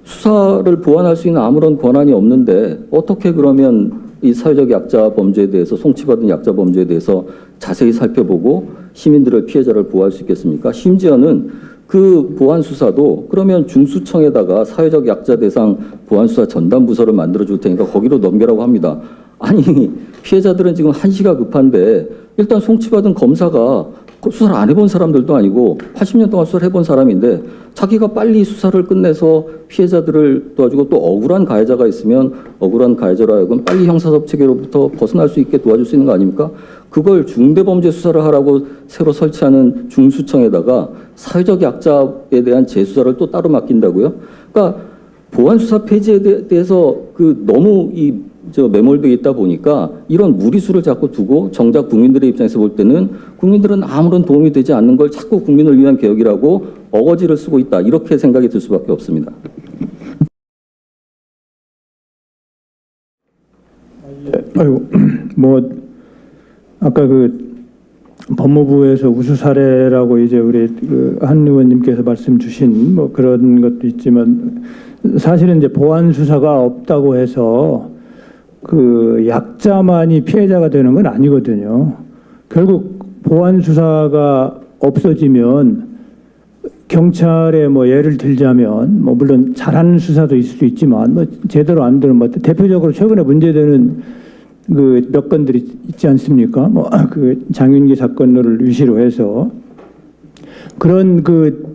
수사를 보완할 수 있는 아무런 권한이 없는데 어떻게 그러면 이 사회적 약자 범죄에 대해서 송치받은 약자 범죄에 대해서 자세히 살펴보고 시민들을 피해자를 보호할 수 있겠습니까? 심지어는 그 보안수사도 그러면 중수청에다가 사회적 약자 대상 보안수사 전담부서를 만들어줄 테니까 거기로 넘겨라고 합니다. 아니 피해자들은 지금 한시가 급한데 일단 송치받은 검사가 수사를 안 해본 사람들도 아니고 80년 동안 수사를 해본 사람인데 자기가 빨리 수사를 끝내서 피해자들을 도와주고 또 억울한 가해자가 있으면 억울한 가해자로 하여금 빨리 형사법 체계로부터 벗어날 수 있게 도와줄 수 있는 거 아닙니까? 그걸 중대범죄 수사를 하라고 새로 설치하는 중수청에다가 사회적 약자에 대한 재수사를 또 따로 맡긴다고요? 그러니까 보안수사 폐지에 대해서 너무 매몰되어 있다 보니까 이런 무리수를 자꾸 두고 정작 국민들의 입장에서 볼 때는 국민들은 아무런 도움이 되지 않는 걸 자꾸 국민을 위한 개혁이라고 어거지를 쓰고 있다. 이렇게 생각이 들 수밖에 없습니다. 아이고, 아까 법무부에서 우수 사례라고 이제 우리 한 의원님께서 말씀 주신 그런 것도 있지만 사실은 이제 보안 수사가 없다고 해서 약자만이 피해자가 되는 건 아니거든요. 결국 보안 수사가 없어지면 경찰에 예를 들자면 물론 잘하는 수사도 있을 수 있지만 제대로 안 되는 대표적으로 최근에 문제되는 몇 건들이 있지 않습니까? 장윤기 사건을 위시로 해서 그런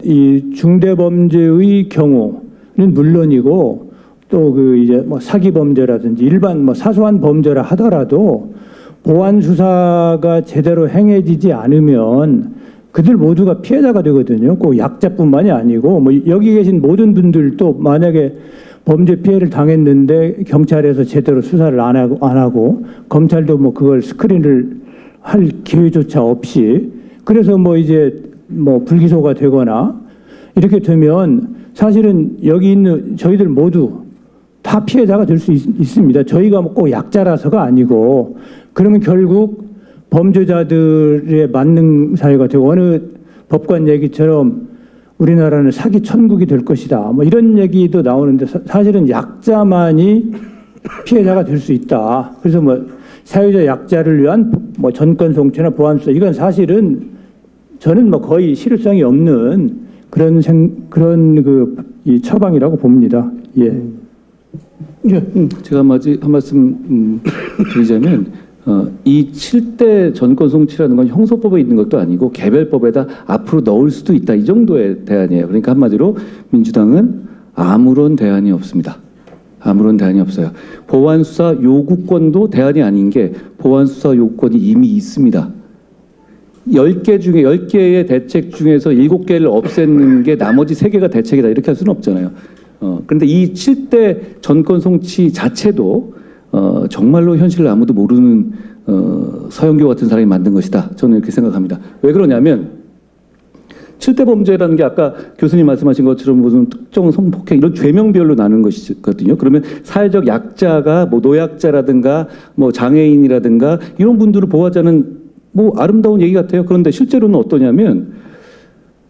이 중대범죄의 경우는 물론이고 또 이제 사기 범죄라든지 일반 사소한 범죄라 하더라도 보안 수사가 제대로 행해지지 않으면 그들 모두가 피해자가 되거든요. 꼭 약자뿐만이 아니고 여기 계신 모든 분들도 만약에 범죄 피해를 당했는데 경찰에서 제대로 수사를 안 하고 검찰도 그걸 스크린을 할 기회조차 없이 그래서 불기소가 되거나 이렇게 되면 사실은 여기 있는 저희들 모두 다 피해자가 될 수 있습니다. 저희가 꼭 약자라서가 아니고 그러면 결국 범죄자들의 만능 사회가 되고 어느 법관 얘기처럼 우리나라는 사기 천국이 될 것이다. 이런 얘기도 나오는데 사실은 약자만이 피해자가 될 수 있다. 그래서 사회적 약자를 위한 전권 송치나 보안 수사 이건 사실은 저는 거의 실효성이 없는 그런 이 처방이라고 봅니다. 예. 제가 한 말씀 드리자면 이 7대 전권 송치라는 건 형소법에 있는 것도 아니고 개별법에다 앞으로 넣을 수도 있다 이 정도의 대안이에요. 그러니까 한마디로 민주당은 아무런 대안이 없습니다. 아무런 대안이 없어요. 보안수사 요구권도 대안이 아닌 게 보안수사 요구권이 이미 있습니다. 10개 중에 10개의 대책 중에서 7개를 없애는 게 나머지 3개가 대책이다 이렇게 할 수는 없잖아요. 그런데 이 7대 정권 송치 자체도 정말로 현실을 아무도 모르는 서영교 같은 사람이 만든 것이다. 저는 이렇게 생각합니다. 왜 그러냐면 7대 범죄라는 게 아까 교수님 말씀하신 것처럼 무슨 특정 성폭행 이런 죄명별로 나누는 것이거든요. 그러면 사회적 약자가 뭐 노약자라든가 뭐 장애인이라든가 이런 분들을 보호하자는 뭐 아름다운 얘기 같아요. 그런데 실제로는 어떠냐면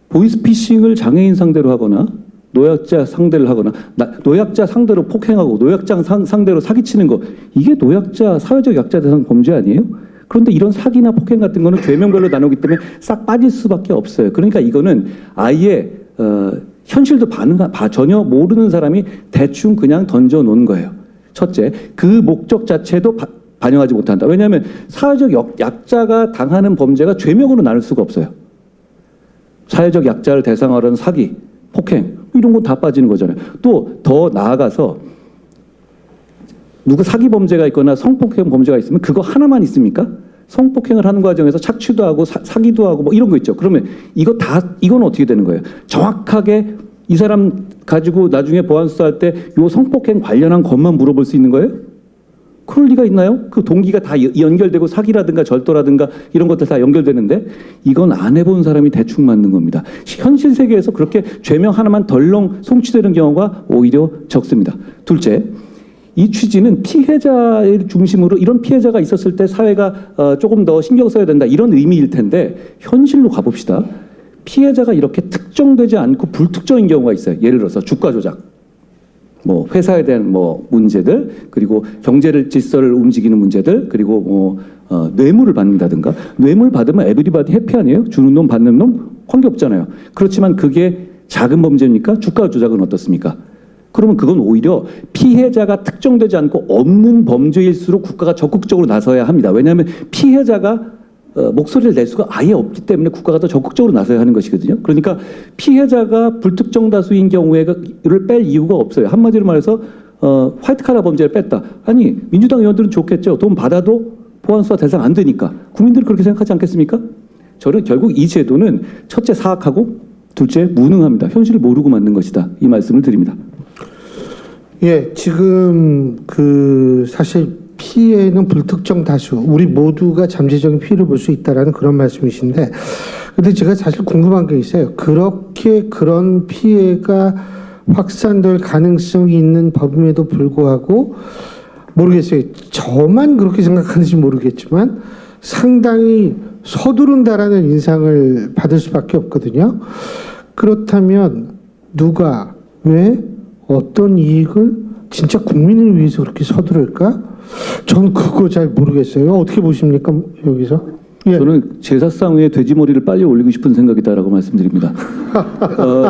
보이스피싱을 장애인 상대로 하거나 노약자 상대를 하거나 노약자 상대로 폭행하고 노약자 상대로 사기치는 거 이게 노약자 사회적 약자 대상 범죄 아니에요? 그런데 이런 사기나 폭행 같은 거는 죄명별로 나누기 때문에 싹 빠질 수밖에 없어요. 그러니까 이거는 아예 현실도 전혀 모르는 사람이 대충 그냥 던져놓은 거예요. 첫째, 그 목적 자체도 반영하지 못한다. 왜냐하면 사회적 약자가 당하는 범죄가 죄명으로 나눌 수가 없어요. 사회적 약자를 대상으로 하는 사기, 폭행 이런 건 다 빠지는 거잖아요. 또 더 나아가서 누구 사기 범죄가 있거나 성폭행 범죄가 있으면 그거 하나만 있습니까? 성폭행을 하는 과정에서 착취도 하고 사기도 하고 뭐 이런 거 있죠. 그러면 이건 어떻게 되는 거예요? 정확하게 이 사람 가지고 나중에 보안 수사할 때 요 성폭행 관련한 것만 물어볼 수 있는 거예요? 그럴 리가 있나요? 그 동기가 다 연결되고 사기라든가 절도라든가 이런 것들 다 연결되는데 이건 안 해본 사람이 대충 맞는 겁니다. 현실 세계에서 그렇게 죄명 하나만 덜렁 송치되는 경우가 오히려 적습니다. 둘째, 이 취지는 피해자를 중심으로 이런 피해자가 있었을 때 사회가 조금 더 신경 써야 된다 이런 의미일 텐데 현실로 가봅시다. 피해자가 이렇게 특정되지 않고 불특정인 경우가 있어요. 예를 들어서 주가 조작, 뭐 회사에 대한 뭐 문제들, 그리고 경제를 질서를 움직이는 문제들, 그리고 뭐 뇌물을 받는다든가. 뇌물 받으면 에브리바디 해피 아니에요? 주는 놈 받는 놈 관계없잖아요. 그렇지만 그게 작은 범죄입니까? 주가 조작은 어떻습니까? 그러면 그건 오히려 피해자가 특정되지 않고 없는 범죄일수록 국가가 적극적으로 나서야 합니다. 왜냐하면 피해자가 목소리를 낼 수가 아예 없기 때문에 국가가 더 적극적으로 나서야 하는 것이거든요. 그러니까 피해자가 불특정 다수인 경우에를 뺄 이유가 없어요. 한마디로 말해서 화이트 칼라 범죄를 뺐다. 아니 민주당 의원들은 좋겠죠. 돈 받아도 보안수사 대상 안 되니까. 국민들은 그렇게 생각하지 않겠습니까? 저는 결국 이 제도는 첫째 사악하고 둘째 무능합니다. 현실을 모르고 만든 것이다. 이 말씀을 드립니다. 예, 지금 사실 피해는 불특정 다수, 우리 모두가 잠재적인 피해를 볼 수 있다라는 그런 말씀이신데, 근데 제가 사실 궁금한 게 있어요. 그렇게 그런 피해가 확산될 가능성이 있는 법임에도 불구하고 모르겠어요. 저만 그렇게 생각하는지 모르겠지만 상당히 서두른다라는 인상을 받을 수밖에 없거든요. 그렇다면 누가 왜 어떤 이익을 진짜 국민을 위해서 그렇게 서두를까? 전 그거 잘 모르겠어요. 어떻게 보십니까? 여기서? 예. 저는 제사상 위에 돼지머리를 빨리 올리고 싶은 생각이다라고 말씀드립니다.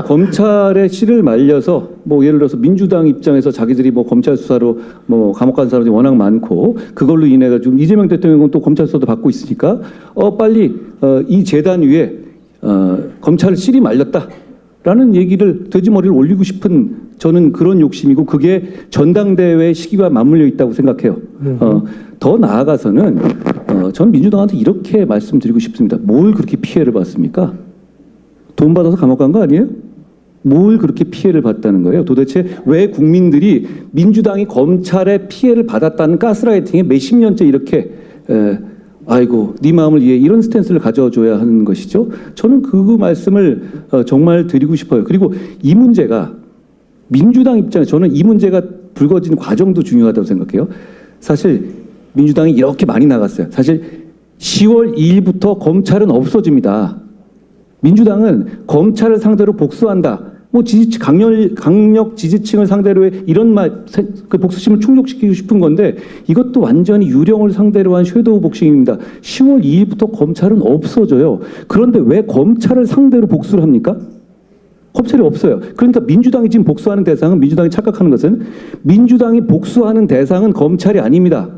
검찰의 씨를 말려서 뭐 예를 들어서 민주당 입장에서 자기들이 뭐 검찰 수사로 뭐 감옥 간 사람들이 워낙 많고 그걸로 인해 가지고 이재명 대통령은 또 검찰 수사도 받고 있으니까 빨리 이 재단 위에 검찰 씨를 말렸다라는 얘기를 돼지머리를 올리고 싶은 저는 그런 욕심이고 그게 전당대회 시기와 맞물려 있다고 생각해요. 더 나아가서는 전 민주당한테 이렇게 말씀드리고 싶습니다. 뭘 그렇게 피해를 받습니까? 돈 받아서 감옥 간 거 아니에요? 뭘 그렇게 피해를 받다는 거예요? 도대체 왜 국민들이 민주당이 검찰에 피해를 받았다는 가스라이팅에 몇십 년째 이렇게 아이고 네 마음을 이해 이런 스탠스를 가져줘야 하는 것이죠. 저는 그 말씀을 정말 드리고 싶어요. 그리고 이 문제가 민주당 입장에 저는 이 문제가 불거진 과정도 중요하다고 생각해요. 사실 민주당이 이렇게 많이 나갔어요. 사실 10월 2일부터 검찰은 없어집니다. 민주당은 검찰을 상대로 복수한다. 뭐 강력 지지층을 상대로의 이런 그 복수심을 충족시키고 싶은 건데 이것도 완전히 유령을 상대로 한 섀도우 복싱입니다. 10월 2일부터 검찰은 없어져요. 그런데 왜 검찰을 상대로 복수를 합니까? 검찰이 없어요. 그러니까 민주당이 지금 복수하는 대상은 민주당이 착각하는 것은 민주당이 복수하는 대상은 검찰이 아닙니다.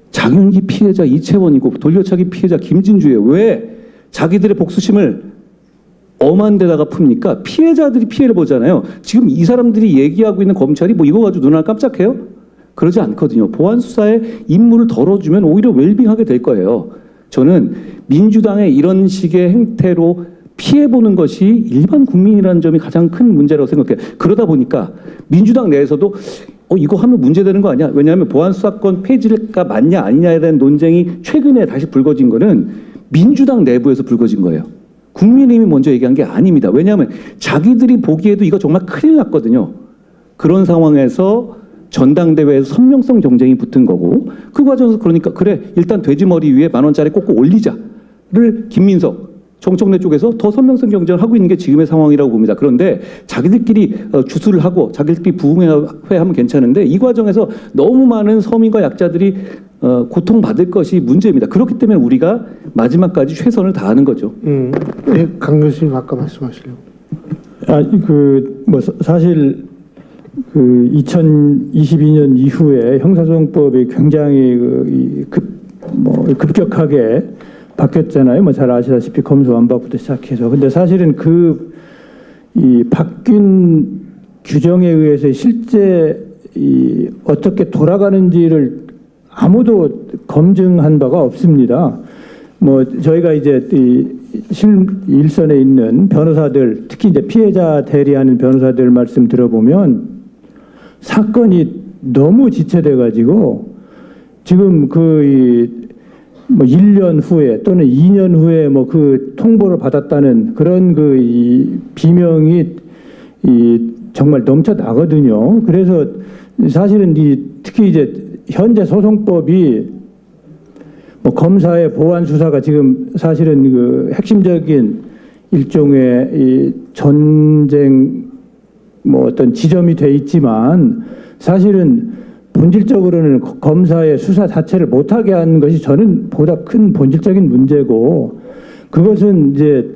장윤기 피해자 이채원이고 돌려차기 피해자 김진주예요. 왜 자기들의 복수심을 엄한 데다가 풉니까? 피해자들이 피해를 보잖아요. 지금 이 사람들이 얘기하고 있는 검찰이 뭐 이거 가지고 눈을 깜짝해요? 그러지 않거든요. 보안 수사에 임무를 덜어주면 오히려 웰빙하게 될 거예요. 저는 민주당의 이런 식의 행태로 피해보는 것이 일반 국민이라는 점이 가장 큰 문제라고 생각해요. 그러다 보니까 민주당 내에서도 이거 하면 문제되는 거 아니야? 왜냐하면 보안수사권 폐지가 맞냐 아니냐에 대한 논쟁이 최근에 다시 불거진 거는 민주당 내부에서 불거진 거예요. 국민의힘이 먼저 얘기한 게 아닙니다. 왜냐하면 자기들이 보기에도 이거 정말 큰일 났거든요. 그런 상황에서 전당대회에서 선명성 경쟁이 붙은 거고 그 과정에서 그러니까 그래 일단 돼지머리 위에 10,000원짜리 꼭꼭 올리자를 김민석 정청래 쪽에서 더 선명성 경쟁을 하고 있는 게 지금의 상황이라고 봅니다. 그런데 자기들끼리 주술을 하고 자기들끼리 부흥회하면 괜찮은데 이 과정에서 너무 많은 서민과 약자들이 고통받을 것이 문제입니다. 그렇기 때문에 우리가 마지막까지 최선을 다하는 거죠. 네, 강 교수님 아까 말씀하시려고. 사실 2022년 이후에 형사소송법이 굉장히 급격하게 바뀌었잖아요. 잘 아시다시피 검수완박부터 시작해서. 근데 사실은 이 바뀐 규정에 의해서 실제 어떻게 돌아가는지를 아무도 검증한 바가 없습니다. 저희가 이제 일선에 있는 변호사들, 특히 이제 피해자 대리하는 변호사들 말씀 들어보면 사건이 너무 지체돼가지고 지금 1년 후에 또는 2년 후에 그 통보를 받았다는 그런 비명이 정말 넘쳐나거든요. 그래서 사실은 특히 이제 현재 소송법이 검사의 보안 수사가 지금 사실은 핵심적인 일종의 전쟁 어떤 지점이 돼 있지만 사실은 본질적으로는 검사의 수사 자체를 못하게 하는 것이 저는 보다 큰 본질적인 문제고 그것은 이제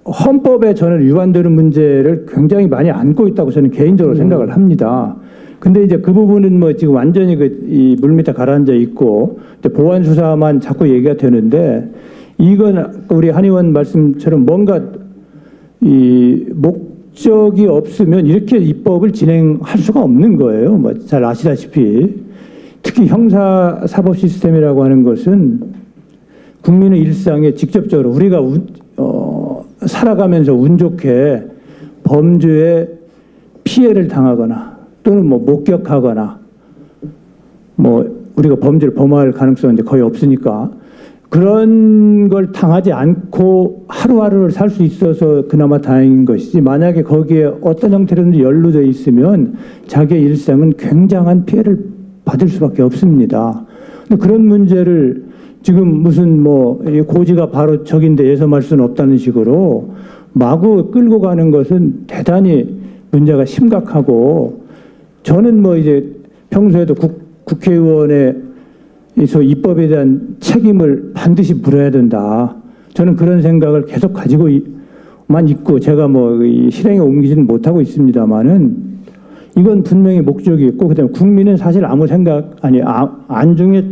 헌법에 저는 위반되는 문제를 굉장히 많이 안고 있다고 저는 개인적으로 생각을 합니다. 근데 이제 그 부분은 지금 완전히 이 물밑에 가라앉아 있고 보안 수사만 자꾸 얘기가 되는데 이건 우리 한 의원 말씀처럼 뭔가 목적이 없으면 이렇게 입법을 진행할 수가 없는 거예요. 잘 아시다시피 특히 형사 사법 시스템이라고 하는 것은 국민의 일상에 직접적으로 우리가 살아가면서 운 좋게 범죄에 피해를 당하거나 또는 목격하거나 우리가 범죄를 범할 가능성은 이제 거의 없으니까 그런 걸 당하지 않고 하루하루를 살 수 있어서 그나마 다행인 것이지 만약에 거기에 어떤 형태로든지 연루되어 있으면 자기의 일상은 굉장한 피해를 받을 수밖에 없습니다. 근데 그런 문제를 지금 무슨 고지가 바로 적인데 예섬할 수는 없다는 식으로 마구 끌고 가는 것은 대단히 문제가 심각하고 저는 이제 평소에도 국회의원의 입법에 대한 책임을 반드시 물어야 된다. 저는 그런 생각을 계속 가지고만 있고 제가 실행에 옮기지는 못하고 있습니다만은 이건 분명히 목적이 있고 그다음에 국민은 사실 아무 생각 안중에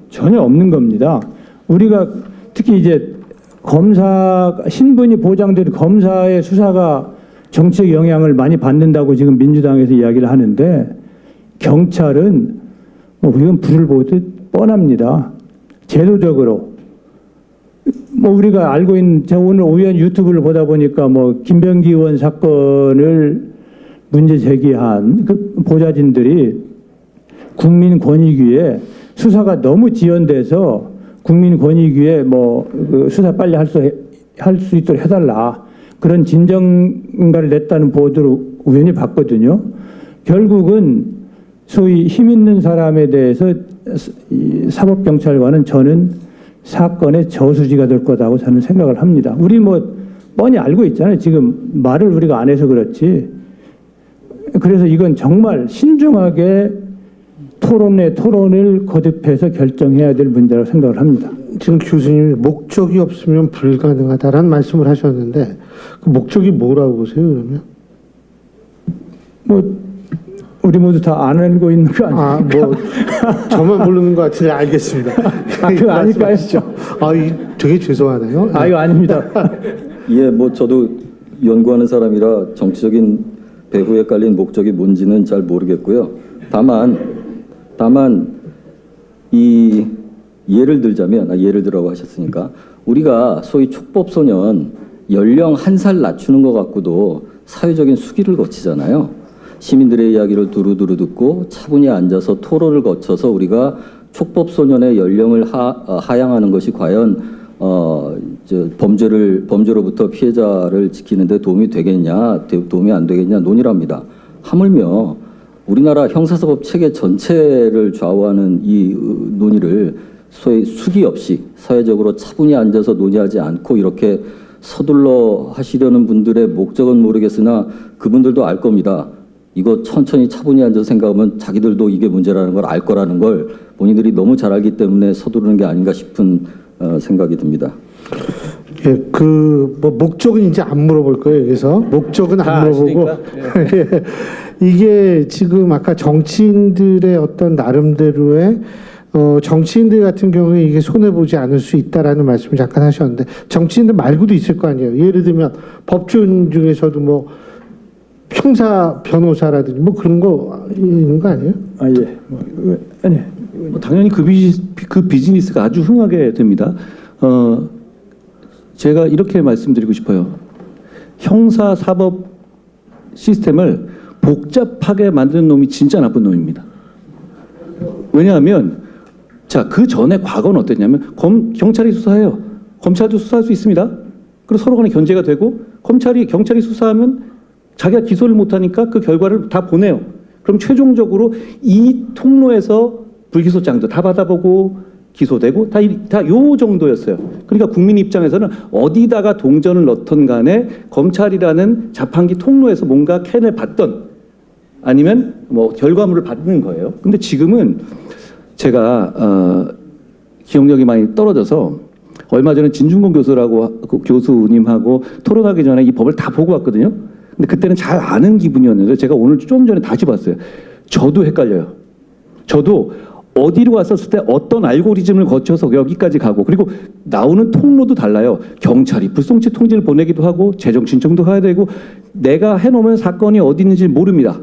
전혀 없는 겁니다. 우리가 특히 이제 검사 신분이 보장된 검사의 수사가 정치적 영향을 많이 받는다고 지금 민주당에서 이야기를 하는데 경찰은 이건 불을 보듯 뻔합니다. 제도적으로 우리가 알고 있는 제가 오늘 우연 유튜브를 보다 보니까 김병기 의원 사건을 문제 제기한 그 보좌진들이 국민권익위에 수사가 너무 지연돼서 국민권익위에 수사 빨리 할 수 있도록 해달라 그런 진정가를 냈다는 보도를 우연히 봤거든요. 결국은 소위 힘 있는 사람에 대해서 이 사법경찰관은 저는 사건의 저수지가 될 거다고 저는 생각을 합니다. 우리 뻔히 알고 있잖아요. 지금 말을 우리가 안 해서 그렇지. 그래서 이건 정말 신중하게 토론을 거듭해서 결정해야 될 문제라고 생각을 합니다. 지금 교수님이 목적이 없으면 불가능하다라는 말씀을 하셨는데 그 목적이 뭐라고 보세요, 그러면? 우리 모두 다 안 알고 있는 거 아닙니까? 저만 모르는 것 같은데 알겠습니다. 그거 아닐까요? 되게 죄송하네요. 이거 아닙니다. 예, 뭐 저도 연구하는 사람이라 정치적인 배후에 깔린 목적이 뭔지는 잘 모르겠고요. 다만 이 예를 들자면 예를 들라고 하셨으니까 우리가 소위 촉법소년 연령 1살 낮추는 것 갖고도 사회적인 수기를 거치잖아요. 시민들의 이야기를 두루두루 듣고 차분히 앉아서 토론을 거쳐서 우리가 촉법소년의 연령을 하향하는 것이 과연 범죄로부터 피해자를 지키는데 도움이 되겠냐, 도움이 안 되겠냐 논의랍니다. 하물며 우리나라 형사사법 체계 전체를 좌우하는 이 논의를 소위 수기 없이 사회적으로 차분히 앉아서 논의하지 않고 이렇게 서둘러 하시려는 분들의 목적은 모르겠으나 그분들도 알 겁니다. 이거 천천히 차분히 앉아서 생각하면 자기들도 이게 문제라는 걸 알 거라는 걸 본인들이 너무 잘 알기 때문에 서두르는 게 아닌가 싶은 생각이 듭니다. 예, 뭐 목적은 이제 안 물어볼 거예요. 여기서 목적은 안 물어보고 예. 이게 지금 아까 정치인들의 어떤 나름대로의 정치인들 같은 경우에 이게 손해 보지 않을 수 있다라는 말씀을 잠깐 하셨는데 정치인들 말고도 있을 거 아니에요. 예를 들면 법조인 중에서도 뭐 형사 변호사라든지 뭐 그런 거 있는 거 아니에요? 아 예. 아니. 당연히 그 비즈니스가 아주 흥하게 됩니다. 제가 이렇게 말씀드리고 싶어요. 형사 사법 시스템을 복잡하게 만드는 놈이 진짜 나쁜 놈입니다. 왜냐하면 자, 그 전에 과거는 어땠냐면 경찰이 수사해요. 검찰도 수사할 수 있습니다. 그리고 서로 간에 견제가 되고 경찰이 수사하면 자기가 기소를 못하니까 그 결과를 다 보내요. 그럼 최종적으로 이 통로에서 불기소장도 다 받아보고 기소되고 다 요 정도였어요. 그러니까 국민 입장에서는 어디다가 동전을 넣던 간에 검찰이라는 자판기 통로에서 뭔가 캔을 받던 아니면 뭐 결과물을 받는 거예요. 근데 지금은 제가 기억력이 많이 떨어져서 얼마 전에 진중권 교수님하고 토론하기 전에 이 법을 다 보고 왔거든요. 근데 그때는 잘 아는 기분이었는데 제가 오늘 좀 전에 다시 봤어요. 저도 헷갈려요. 저도 어디로 갔었을 때 어떤 알고리즘을 거쳐서 여기까지 가고 그리고 나오는 통로도 달라요. 경찰이 불송치 통지를 보내기도 하고 재정 신청도 해야 되고 내가 해놓으면 사건이 어디 있는지 모릅니다.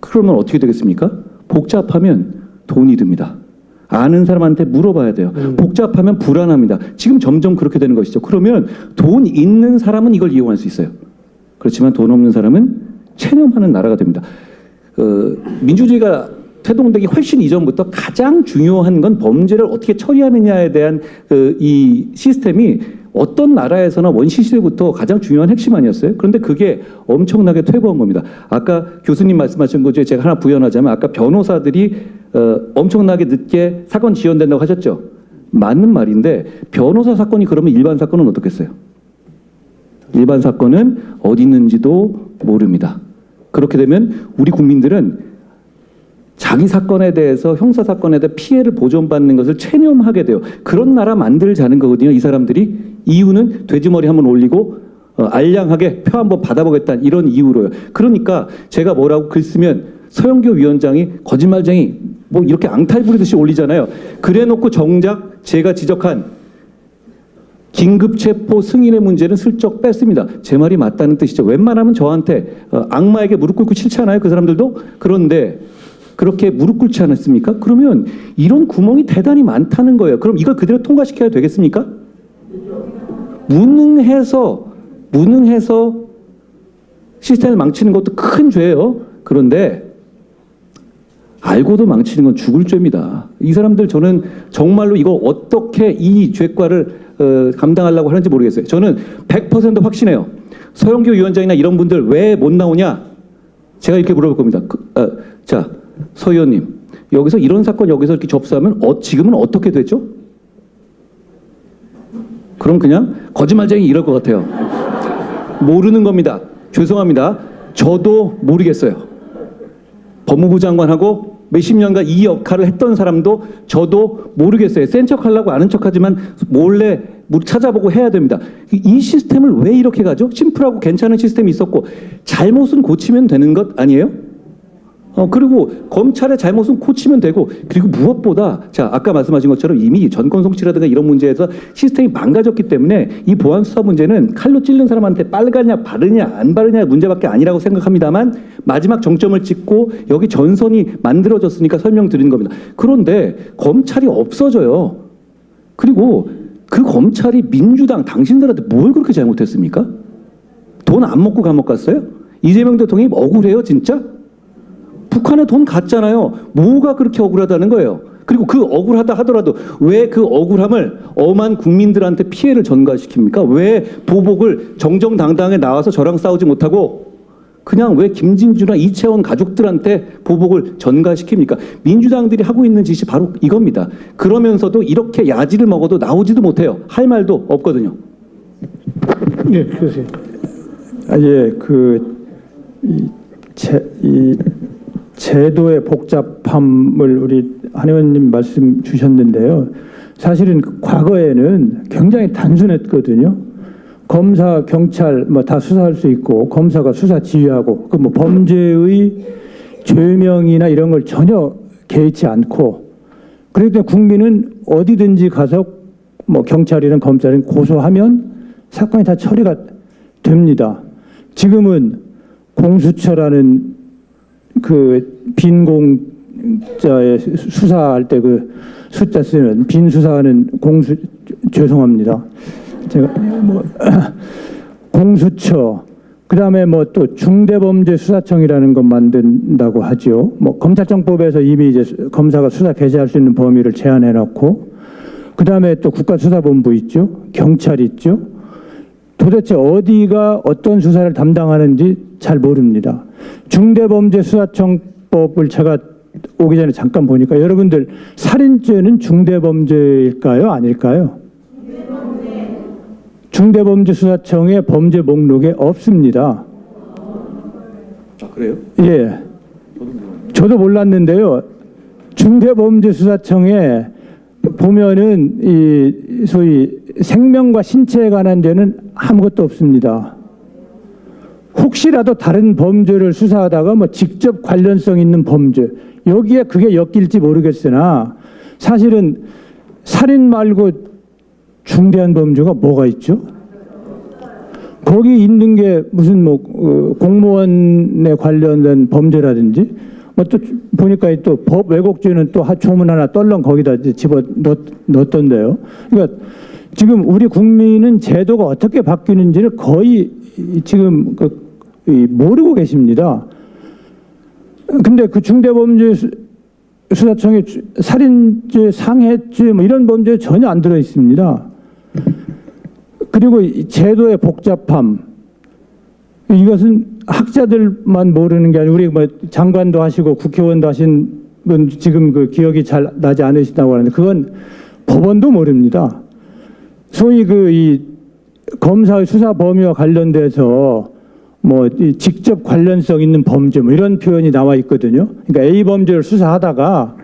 그러면 어떻게 되겠습니까? 복잡하면 돈이 듭니다. 아는 사람한테 물어봐야 돼요. 복잡하면 불안합니다. 지금 점점 그렇게 되는 것이죠. 그러면 돈 있는 사람은 이걸 이용할 수 있어요. 그렇지만 돈 없는 사람은 체념하는 나라가 됩니다. 민주주의가 태동되기 훨씬 이전부터 가장 중요한 건 범죄를 어떻게 처리하느냐에 대한 이 시스템이 어떤 나라에서나 원시 시대부터 가장 중요한 핵심 아니었어요? 그런데 그게 엄청나게 퇴보한 겁니다. 아까 교수님 말씀하신 것 중에 제가 하나 부연하자면 아까 변호사들이 엄청나게 늦게 사건 지연된다고 하셨죠? 맞는 말인데 변호사 사건이 그러면 일반 사건은 어떻겠어요? 일반 사건은 어디 있는지도 모릅니다. 그렇게 되면 우리 국민들은 자기 사건에 대해서 형사 사건에 대해 피해를 보존받는 것을 체념하게 돼요. 그런 나라 만들자는 거거든요. 이 사람들이 이유는 돼지머리 한번 올리고 알량하게 표 한번 받아보겠다는 이런 이유로요. 그러니까 제가 뭐라고 글 쓰면 서영교 위원장이 거짓말쟁이 뭐 이렇게 앙탈 부리듯이 올리잖아요. 그래놓고 정작 제가 지적한 긴급체포 승인의 문제는 슬쩍 뺐습니다. 제 말이 맞다는 뜻이죠. 웬만하면 저한테 악마에게 무릎 꿇고 싫지 않아요? 그 사람들도? 그런데 그렇게 무릎 꿇지 않았습니까? 그러면 이런 구멍이 대단히 많다는 거예요. 그럼 이걸 그대로 통과시켜야 되겠습니까? 무능해서 시스템을 망치는 것도 큰 죄예요. 그런데 알고도 망치는 건 죽을 죄입니다. 이 사람들 저는 정말로 이거 어떻게 이 죄과를 감당하려고 하는지 모르겠어요. 저는 100% 확신해요. 서영교 위원장이나 이런 분들 왜 못 나오냐? 제가 이렇게 물어볼 겁니다. 자, 서 의원님, 여기서 이런 사건 여기서 이렇게 접수하면 지금은 어떻게 되죠? 그럼 그냥 거짓말쟁이 이럴 것 같아요. 모르는 겁니다. 죄송합니다. 저도 모르겠어요. 법무부 장관하고 몇십 년간 이 역할을 했던 사람도 저도 모르겠어요. 센 척하려고 아는 척하지만 몰래 찾아보고 해야 됩니다. 이 시스템을 왜 이렇게 가죠? 심플하고 괜찮은 시스템이 있었고 잘못은 고치면 되는 것 아니에요? 그리고 검찰의 잘못은 고치면 되고, 그리고 무엇보다 자 아까 말씀하신 것처럼 이미 전권 송치라든가 이런 문제에서 시스템이 망가졌기 때문에 이 보안 수사 문제는 칼로 찔른 사람한테 빠르냐 바르냐 안 바르냐 문제밖에 아니라고 생각합니다만, 마지막 정점을 찍고 여기 전선이 만들어졌으니까 설명드리는 겁니다. 그런데 검찰이 없어져요. 그리고 그 검찰이 민주당 당신들한테 뭘 그렇게 잘못했습니까? 돈 안 먹고 감옥 갔어요? 이재명 대통령이 억울해요 진짜? 북한에 돈 갔잖아요. 뭐가 그렇게 억울하다는 거예요? 그리고 그 억울하다 하더라도 왜 그 억울함을 엄한 국민들한테 피해를 전가시킵니까? 왜 보복을 정정당당하게 나와서 저랑 싸우지 못하고 그냥 왜 김진주나 이채원 가족들한테 보복을 전가시킵니까? 민주당들이 하고 있는 짓이 바로 이겁니다. 그러면서도 이렇게 야지를 먹어도 나오지도 못해요. 할 말도 없거든요. 예, 교수님. 예, 이 제도의 복잡함을 우리 한 의원님 말씀 주셨는데요. 사실은 과거에는 굉장히 단순했거든요. 검사, 경찰 뭐 다 수사할 수 있고, 검사가 수사 지휘하고, 그 뭐 범죄의 죄명이나 이런 걸 전혀 개의치 않고, 그렇기 때문에 국민은 어디든지 가서 뭐 경찰이든 검찰이든 고소하면 사건이 다 처리가 됩니다. 지금은 공수처라는 그 빈 공자에 수사할 때 그 숫자 쓰는 빈 수사하는 죄송합니다. 제가 뭐 공수처, 그다음에 뭐 또 중대범죄수사청이라는 것 만든다고 하죠. 뭐 검찰청법에서 이미 이제 검사가 수사 개시할 수 있는 범위를 제한해 놓고, 그다음에 또 국가수사본부 있죠. 경찰 있죠. 도대체 어디가 어떤 수사를 담당하는지 잘 모릅니다. 중대범죄수사청법을 제가 오기 전에 잠깐 보니까 여러분들 살인죄는 중대범죄일까요? 아닐까요? 중대범죄수사청의 범죄 목록에 없습니다. 아 그래요? 예. 저도 몰랐는데요. 중대범죄수사청에 보면은 이 소위 생명과 신체에 관한 죄는 아무것도 없습니다. 혹시라도 다른 범죄를 수사하다가 뭐 직접 관련성 있는 범죄, 여기에 그게 엮일지 모르겠으나 사실은 살인 말고 중대한 범죄가 뭐가 있죠? 거기 있는 게 무슨 뭐 공무원에 관련된 범죄라든지, 뭐 또 보니까 또 법 왜곡죄는 또 조문 하나 떨렁 거기다 집어 넣었던데요. 그러니까 지금 우리 국민은 제도가 어떻게 바뀌는지를 거의 지금 모르고 계십니다. 근데 그 중대범죄 수사청에 살인죄, 상해죄 뭐 이런 범죄 전혀 안 들어 있습니다. 그리고 이 제도의 복잡함, 이것은 학자들만 모르는 게 아니고 우리 뭐 장관도 하시고 국회의원도 하신 분 지금 그 기억이 잘 나지 않으시다고 하는데 그건 법원도 모릅니다. 소위 이 검사의 수사 범위와 관련돼서 뭐 직접 관련성 있는 범죄 뭐 이런 표현이 나와 있거든요. 그러니까 A 범죄를 수사하다가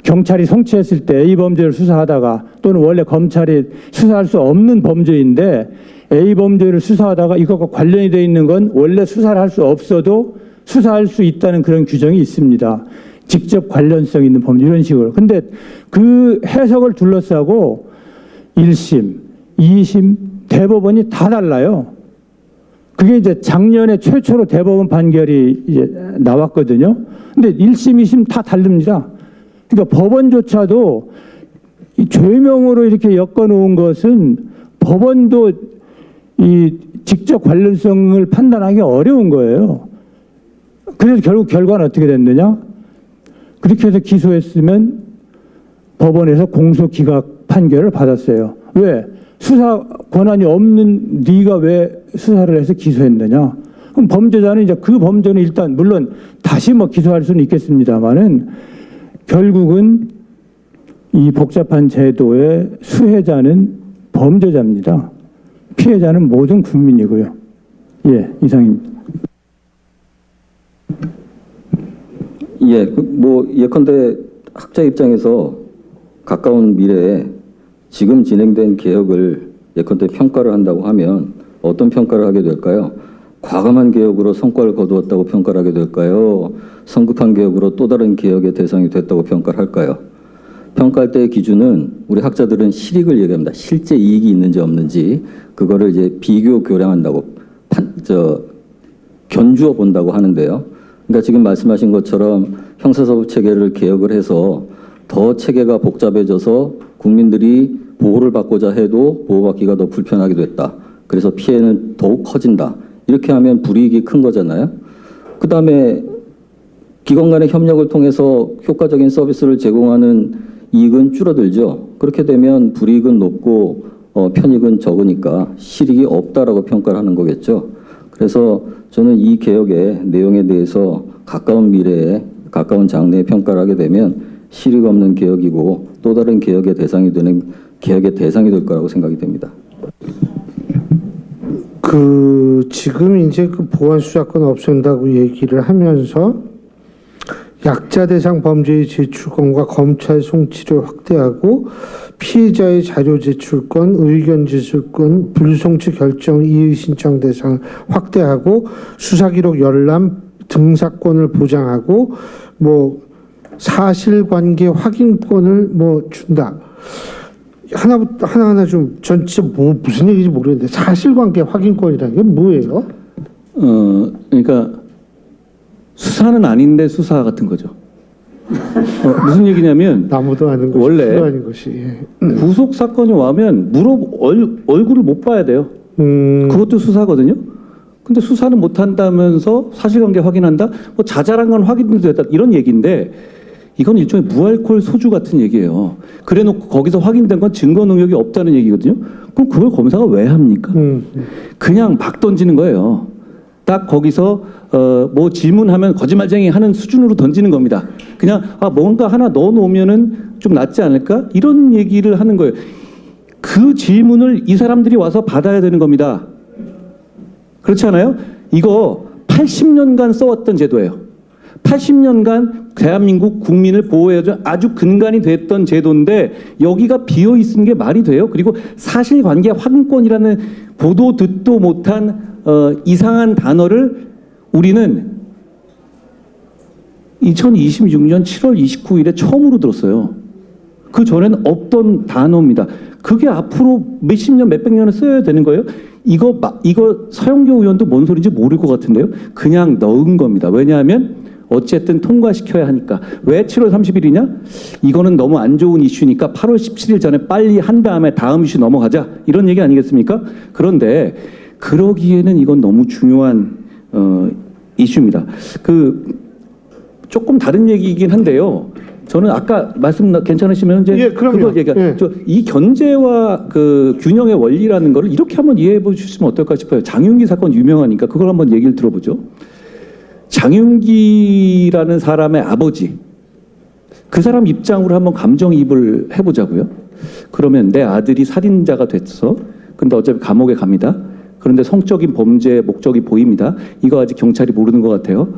경찰이 송치했을 때 A 범죄를 수사하다가 또는 원래 검찰이 수사할 수 없는 범죄인데 A 범죄를 수사하다가 이것과 관련이 되어 있는 건 원래 수사를 할 수 없어도 수사할 수 있다는 그런 규정이 있습니다. 직접 관련성 있는 범죄 이런 식으로. 근데 그 해석을 둘러싸고 1심, 2심, 대법원이 다 달라요. 그게 이제 작년에 최초로 대법원 판결이 이제 나왔거든요. 근데 1심, 2심 다 다릅니다. 그러니까 법원조차도 이 죄명으로 이렇게 엮어놓은 것은 법원도 이 직접 관련성을 판단하기 어려운 거예요. 그래서 결국 결과는 어떻게 됐느냐? 그렇게 해서 기소했으면 법원에서 공소기각 판결을 받았어요. 왜? 수사 권한이 없는 네가 왜 수사를 해서 기소했느냐? 그럼 범죄자는 이제 그 범죄는 일단 물론 다시 뭐 기소할 수는 있겠습니다만은 결국은 이 복잡한 제도의 수혜자는 범죄자입니다. 피해자는 모든 국민이고요. 예, 이상입니다. 예, 뭐 예컨대 학자 입장에서 가까운 미래에 지금 진행된 개혁을 예컨대 평가를 한다고 하면 어떤 평가를 하게 될까요? 과감한 개혁으로 성과를 거두었다고 평가를 하게 될까요? 성급한 개혁으로 또 다른 개혁의 대상이 됐다고 평가를 할까요? 평가할 때의 기준은 우리 학자들은 실익을 얘기합니다. 실제 이익이 있는지 없는지 그거를 이제 비교 교량한다고 견주어 본다고 하는데요. 그러니까 지금 말씀하신 것처럼 형사사법 체계를 개혁을 해서 더 체계가 복잡해져서 국민들이 보호를 받고자 해도 보호받기가 더 불편하게 됐다. 그래서 피해는 더욱 커진다. 이렇게 하면 불이익이 큰 거잖아요. 그 다음에 기관 간의 협력을 통해서 효과적인 서비스를 제공하는 이익은 줄어들죠. 그렇게 되면 불이익은 높고 편익은 적으니까 실익이 없다라고 평가를 하는 거겠죠. 그래서 저는 이 개혁의 내용에 대해서 가까운 미래에 가까운 장래에 평가를 하게 되면 실익 없는 개혁이고 또 다른 개혁의 대상이 될 거라고 생각이 됩니다. 지금 이제 그 보안수사권 없앤다고 얘기를 하면서 약자 대상 범죄의 제출권과 검찰 송치를 확대하고 피해자의 자료 제출권, 의견 제출권, 불송치 결정 이의 신청 대상 확대하고 수사기록 열람 등사권을 보장하고 사실관계 확인권을 준다. 하나하나 좀 전 진짜 무슨 얘기인지 모르겠는데 사실관계 확인권이라는 게 뭐예요? 그러니까 수사는 아닌데 수사 같은 거죠. 무슨 얘기냐면 나무도 아는 것이 원래 수도 아닌 것이 구속 사건이 와면 얼굴을 못 봐야 돼요. 그것도 수사거든요. 근데 수사는 못 한다면서 사실관계 확인한다? 자잘한 건 확인도 됐다. 이런 얘기인데 이건 일종의 무알코올 소주 같은 얘기예요. 그래놓고 거기서 확인된 건 증거 능력이 없다는 얘기거든요. 그럼 그걸 검사가 왜 합니까? 그냥 막 던지는 거예요. 딱 거기서 질문하면 거짓말쟁이 하는 수준으로 던지는 겁니다. 그냥 뭔가 하나 넣어놓으면은 좀 낫지 않을까? 이런 얘기를 하는 거예요. 그 질문을 이 사람들이 와서 받아야 되는 겁니다. 그렇지 않아요? 이거 80년간 써왔던 제도예요. 80년간 대한민국 국민을 보호해준 아주 근간이 됐던 제도인데 여기가 비어있는 게 말이 돼요? 그리고 사실관계 확인권이라는 보도 듣도 못한 이상한 단어를 우리는 2026년 7월 29일에 처음으로 들었어요. 그 전에는 없던 단어입니다. 그게 앞으로 몇십 년, 몇백 년을 써야 되는 거예요? 이거 서영교 의원도 뭔 소리인지 모를 것 같은데요. 그냥 넣은 겁니다. 왜냐하면 어쨌든 통과시켜야 하니까. 왜 7월 30일이냐? 이거는 너무 안 좋은 이슈니까 8월 17일 전에 빨리 한 다음에 다음 이슈 넘어가자. 이런 얘기 아니겠습니까? 그런데 그러기에는 이건 너무 중요한 이슈입니다. 조금 다른 얘기이긴 한데요. 저는 아까 말씀 괜찮으시면 이제 그거 얘기할. 이 견제와 그 균형의 원리라는 거를 이렇게 한번 이해해 보시면 어떨까 싶어요. 장윤기 사건 유명하니까 그걸 한번 얘기를 들어보죠. 장윤기라는 사람의 아버지, 그 사람 입장으로 한번 감정이입을 해보자고요. 그러면 내 아들이 살인자가 됐어. 근데 어차피 감옥에 갑니다. 그런데 성적인 범죄의 목적이 보입니다. 이거 아직 경찰이 모르는 것 같아요.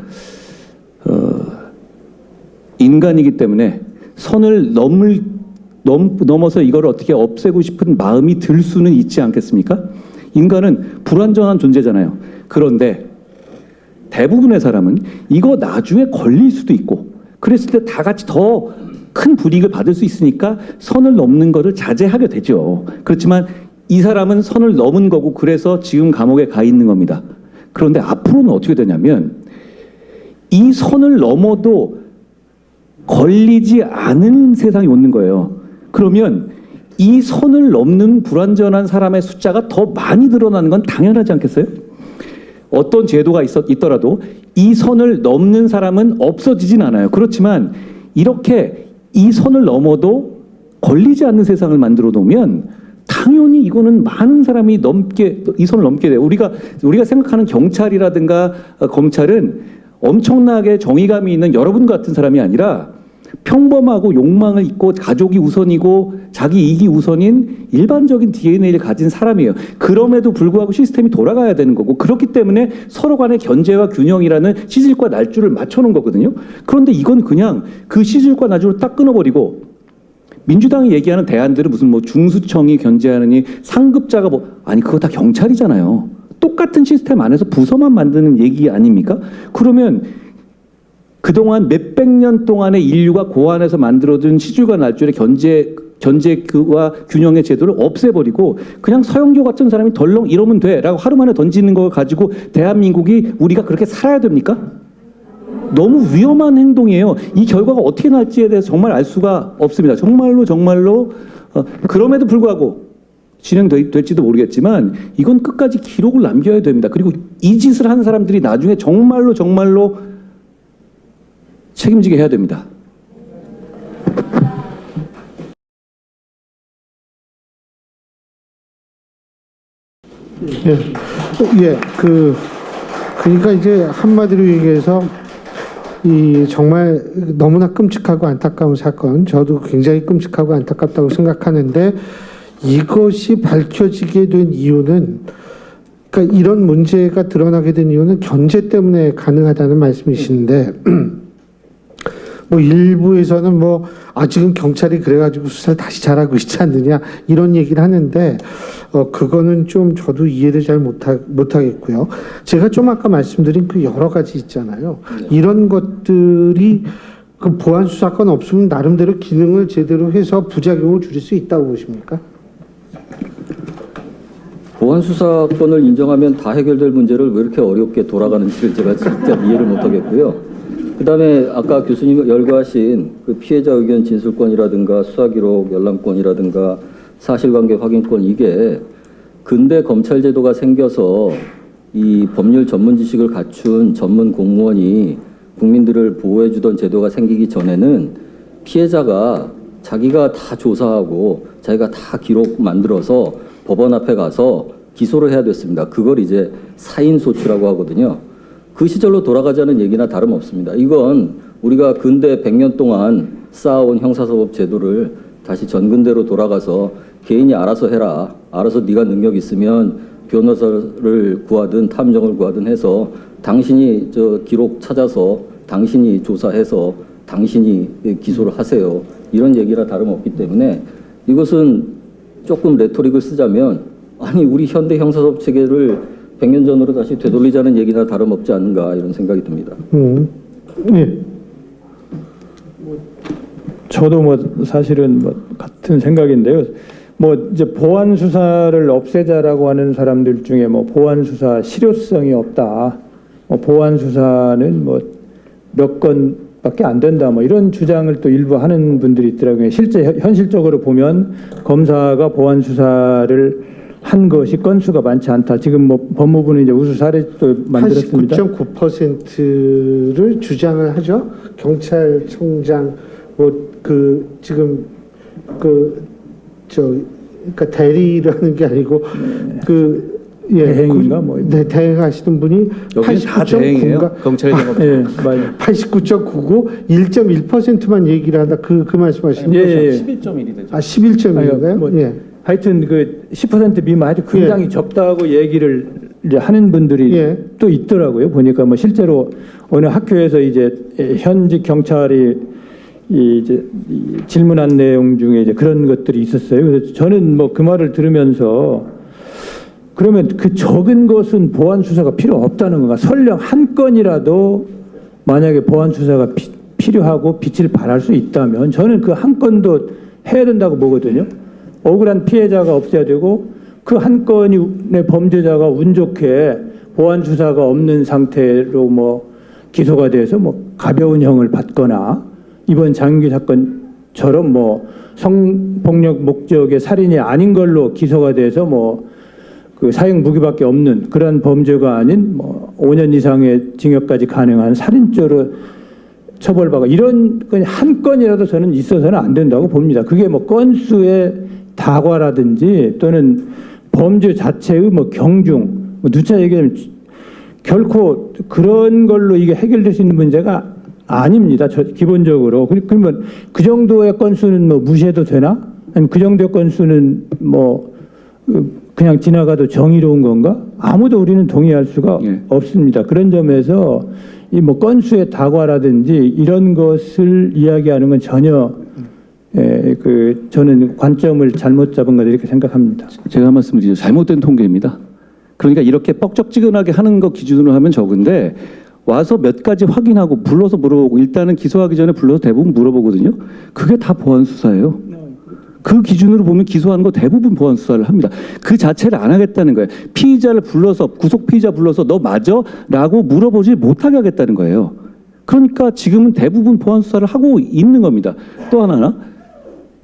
인간이기 때문에 선을 넘어서 이걸 어떻게 없애고 싶은 마음이 들 수는 있지 않겠습니까? 인간은 불완전한 존재잖아요. 그런데 대부분의 사람은 이거 나중에 걸릴 수도 있고 그랬을 때 다 같이 더 큰 불이익을 받을 수 있으니까 선을 넘는 거를 자제하게 되죠. 그렇지만 이 사람은 선을 넘은 거고 그래서 지금 감옥에 가 있는 겁니다. 그런데 앞으로는 어떻게 되냐면 이 선을 넘어도 걸리지 않은 세상이 오는 거예요. 그러면 이 선을 넘는 불완전한 사람의 숫자가 더 많이 늘어나는 건 당연하지 않겠어요? 어떤 제도가 있더라도 이 선을 넘는 사람은 없어지진 않아요. 그렇지만 이렇게 이 선을 넘어도 걸리지 않는 세상을 만들어 놓으면 당연히 이거는 많은 사람이 이 선을 넘게 돼요. 우리가 생각하는 경찰이라든가 검찰은 엄청나게 정의감이 있는 여러분 같은 사람이 아니라 평범하고 욕망을 잊고 가족이 우선이고 자기 이익이 우선인 일반적인 DNA를 가진 사람이에요. 그럼에도 불구하고 시스템이 돌아가야 되는 거고 그렇기 때문에 서로 간의 견제와 균형이라는 시질과 날줄을 맞춰놓은 거거든요. 그런데 이건 그냥 그 시질과 날줄을 딱 끊어버리고 민주당이 얘기하는 대안들은 무슨 중수청이 견제하느니 상급자가 아니 그거 다 경찰이잖아요. 똑같은 시스템 안에서 부서만 만드는 얘기 아닙니까? 그러면 그동안 몇백 년 동안의 인류가 고안해서 만들어둔 시줄과 날줄의 견제와 균형의 제도를 없애버리고 그냥 서영교 같은 사람이 덜렁 이러면 돼라고 하루 만에 던지는 걸 가지고 대한민국이 우리가 그렇게 살아야 됩니까? 너무 위험한 행동이에요. 이 결과가 어떻게 날지에 대해서 정말 알 수가 없습니다. 정말로 그럼에도 불구하고 진행될지도 모르겠지만 이건 끝까지 기록을 남겨야 됩니다. 그리고 이 짓을 한 사람들이 나중에 정말로 책임지게 해야 됩니다. 그러니까 이제 한마디로 얘기해서 이 정말 너무나 끔찍하고 안타까운 사건, 저도 굉장히 끔찍하고 안타깝다고 생각하는데 이것이 밝혀지게 된 이유는, 그러니까 이런 문제가 드러나게 된 이유는 견제 때문에 가능하다는 말씀이신데 뭐 일부에서는 뭐 지금 경찰이 그래가지고 수사를 다시 잘하고 있지 않느냐 이런 얘기를 하는데 그거는 좀 저도 이해를 잘 못하겠고요. 제가 좀 아까 말씀드린 그 여러 가지 있잖아요. 이런 것들이 그 보안 수사권 없으면 나름대로 기능을 제대로 해서 부작용을 줄일 수 있다고 보십니까? 보안 수사권을 인정하면 다 해결될 문제를 왜 이렇게 어렵게 돌아가는지를 제가 진짜 이해를 못하겠고요. 그다음에 아까 교수님 열거하신 그 피해자 의견 진술권이라든가 수사기록 열람권이라든가 사실관계 확인권, 이게 근대 검찰 제도가 생겨서 이 법률 전문 지식을 갖춘 전문 공무원이 국민들을 보호해주던 제도가 생기기 전에는 피해자가 자기가 다 조사하고 자기가 다 기록 만들어서 법원 앞에 가서 기소를 해야 됐습니다. 그걸 이제 사인소추라고 하거든요. 그 시절로 돌아가자는 얘기나 다름없습니다. 이건 우리가 근대 100년 동안 쌓아온 형사사법 제도를 다시 전근대로 돌아가서 개인이 알아서 해라. 알아서 네가 능력 있으면 변호사를 구하든 탐정을 구하든 해서 당신이 저 기록 찾아서 당신이 조사해서 당신이 기소를 하세요. 이런 얘기라 다름없기 때문에 이것은 조금 레토릭을 쓰자면 아니 우리 현대 형사사법 체계를 100년 전으로 다시 되돌리자는 얘기나 다름없지 않은가 이런 생각이 듭니다. 네. 저도 뭐 사실은 뭐 같은 생각인데요. 뭐 이제 보안 수사를 없애자라고 하는 사람들 중에 뭐 보안 수사 실효성이 없다. 보안 수사는 뭐 몇 건밖에 안 된다. 뭐 이런 주장을 또 일부 하는 분들이 있더라고요. 실제 현실적으로 보면 검사가 보안 수사를 한 것이 건수가 많지 않다. 지금 뭐 법무부는 이제 우수 사례도 만들었습니다. 89.9%를 주장을 하죠. 경찰청장 지금 그러니까 대리라는 게 아니고 대행인가 뭐 대행하시는 분이 여기는 다 대행이에요. 경찰이 예, 맞아요. 89.9고 1.1%만 얘기를 하다 그 말씀하시는 거죠. 11.1이 되죠. 11.1인가요? 뭐 예. 하여튼 그 10% 미만 하여튼 굉장히 적다고 얘기를 이제 하는 분들이 또 있더라고요. 보니까 뭐 실제로 어느 학교에서 이제 현직 경찰이 이제 질문한 내용 중에 이제 그런 것들이 있었어요. 그래서 저는 뭐 그 말을 들으면서 그러면 그 적은 것은 보안 수사가 필요 없다는 건가? 설령 한 건이라도 만약에 보안 수사가 필요하고 빛을 발할 수 있다면 저는 그 한 건도 해야 된다고 보거든요. 억울한 피해자가 없어야 되고 그 한 건의 범죄자가 운 좋게 보안 수사가 없는 상태로 뭐 기소가 돼서 뭐 가벼운 형을 받거나 이번 장윤기 사건처럼 뭐 성폭력 목적의 살인이 아닌 걸로 기소가 돼서 뭐 그 사형 무기밖에 없는 그런 범죄가 아닌 뭐 5년 이상의 징역까지 가능한 살인죄로 처벌받고 이런 건 한 건이라도 저는 있어서는 안 된다고 봅니다. 그게 뭐 건수의 다과라든지 또는 범죄 자체의 뭐 경중, 뭐 누차 얘기하면 결코 그런 걸로 이게 해결될 수 있는 문제가 아닙니다. 기본적으로. 그러면 그 정도의 건수는 뭐 무시해도 되나? 아니면 그 정도의 건수는 뭐 그냥 지나가도 정의로운 건가? 아무도 우리는 동의할 수가 없습니다. 그런 점에서 이 뭐 건수의 다과라든지 이런 것을 이야기하는 건 전혀 저는 관점을 잘못 잡은 거다 이렇게 생각합니다. 제가 한 말씀 드리죠. 잘못된 통계입니다. 그러니까 이렇게 뻑적지근하게 하는 것 기준으로 하면 적은데 와서 몇 가지 확인하고 불러서 물어보고 일단은 기소하기 전에 불러서 대부분 물어보거든요. 그게 다 보안 수사예요. 그 기준으로 보면 기소하는 거 대부분 보안 수사를 합니다. 그 자체를 안 하겠다는 거예요. 피의자를 불러서 구속 피의자 불러서 너 맞아? 라고 물어보지 못하게 하겠다는 거예요. 그러니까 지금은 대부분 보안 수사를 하고 있는 겁니다. 또 하나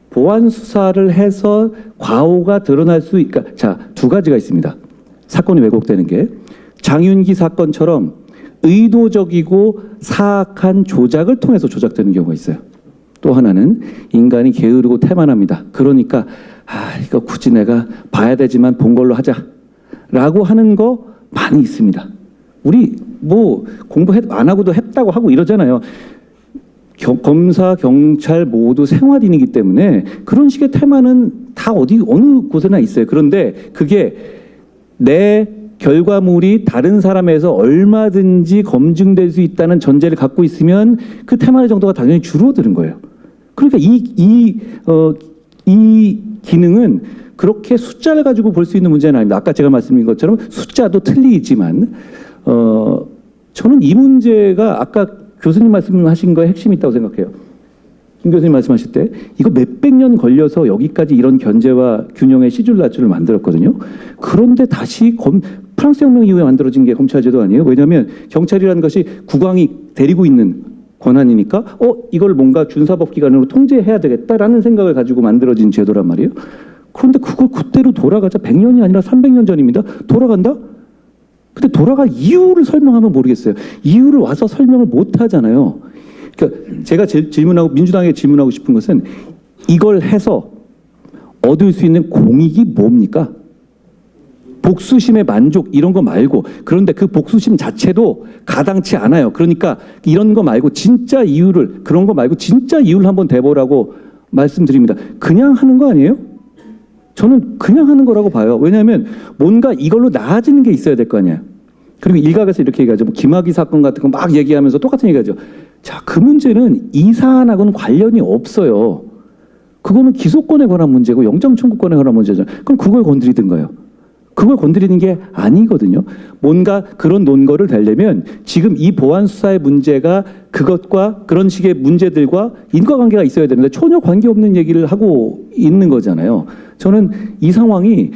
보안 수사를 해서 과오가 드러날 수 그러니까 자, 두 가지가 있습니다. 사건이 왜곡되는 게 장윤기 사건처럼 의도적이고 사악한 조작을 통해서 조작되는 경우가 있어요. 또 하나는 인간이 게으르고 태만합니다. 그러니까 이거 굳이 내가 봐야 되지만 본 걸로 하자라고 하는 거 많이 있습니다. 우리 뭐 공부 안 하고도 했다고 하고 이러잖아요. 검사, 경찰 모두 생활인이기 때문에 그런 식의 테마는 다 어느 곳에나 있어요. 그런데 그게 내 결과물이 다른 사람에서 얼마든지 검증될 수 있다는 전제를 갖고 있으면 그 테마의 정도가 당연히 줄어드는 거예요. 그러니까 이 기능은 그렇게 숫자를 가지고 볼 수 있는 문제는 아닙니다. 아까 제가 말씀드린 것처럼 숫자도 틀리지만 저는 이 문제가 아까 교수님 말씀하신 거에 핵심이 있다고 생각해요. 김 교수님 말씀하실 때 이거 몇백 년 걸려서 여기까지 이런 견제와 균형의 시줄라줄을 만들었거든요. 그런데 다시 프랑스 혁명 이후에 만들어진 게 검찰제도 아니에요. 왜냐하면 경찰이라는 것이 국왕이 데리고 있는 권한이니까 이걸 뭔가 준사법기관으로 통제해야 되겠다라는 생각을 가지고 만들어진 제도란 말이에요. 그런데 그걸 그때로 돌아가자 100년이 아니라 300년 전입니다. 돌아간다? 근데 돌아갈 이유를 설명하면 모르겠어요. 이유를 와서 설명을 못 하잖아요. 그러니까 제가 민주당에 질문하고 싶은 것은 이걸 해서 얻을 수 있는 공익이 뭡니까? 복수심의 만족 이런 거 말고 그런데 그 복수심 자체도 가당치 않아요. 그러니까 이런 거 말고 진짜 이유를 그런 거 말고 진짜 이유를 한번 대보라고 말씀드립니다. 그냥 하는 거 아니에요? 저는 그냥 하는 거라고 봐요. 왜냐하면 뭔가 이걸로 나아지는 게 있어야 될 거 아니에요. 그리고 일각에서 이렇게 얘기하죠. 뭐 김학의 사건 같은 거 막 얘기하면서 똑같은 얘기하죠. 자, 그 문제는 이 사안하고는 관련이 없어요. 그거는 기소권에 관한 문제고 영장 청구권에 관한 문제잖아요. 그럼 그걸 건드리든가요. 그걸 건드리는 게 아니거든요. 뭔가 그런 논거를 대려면 지금 이 보안 수사의 문제가 그것과 그런 식의 문제들과 인과관계가 있어야 되는데 전혀 관계없는 얘기를 하고 있는 거잖아요. 저는 이 상황이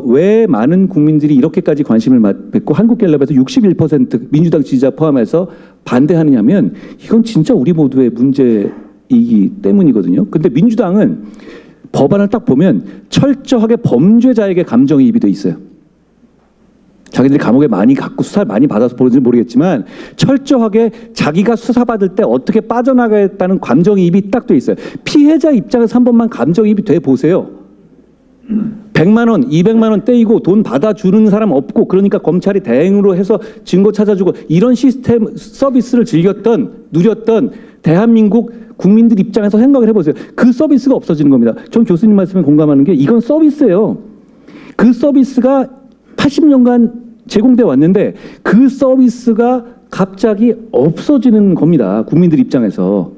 왜 많은 국민들이 이렇게까지 관심을 뵙고 한국갤럽에서 61% 민주당 지지자 포함해서 반대하느냐면 이건 진짜 우리 모두의 문제이기 때문이거든요. 근데 민주당은 법안을 딱 보면 철저하게 범죄자에게 감정이입이 돼 있어요. 자기들이 감옥에 많이 갔고 수사를 많이 받아서 보는지는 모르겠지만 철저하게 자기가 수사받을 때 어떻게 빠져나가겠다는 감정이입이 딱 돼 있어요. 피해자 입장에서 한 번만 감정이입이 돼 보세요. 100만 원, 200만 원 떼이고 돈 받아주는 사람 없고 그러니까 검찰이 대행으로 해서 증거 찾아주고 이런 시스템 서비스를 누렸던 대한민국 국민들 입장에서 생각을 해보세요. 그 서비스가 없어지는 겁니다. 전 교수님 말씀에 공감하는 게 이건 서비스예요. 그 서비스가 80년간 제공돼 왔는데 그 서비스가 갑자기 없어지는 겁니다. 국민들 입장에서.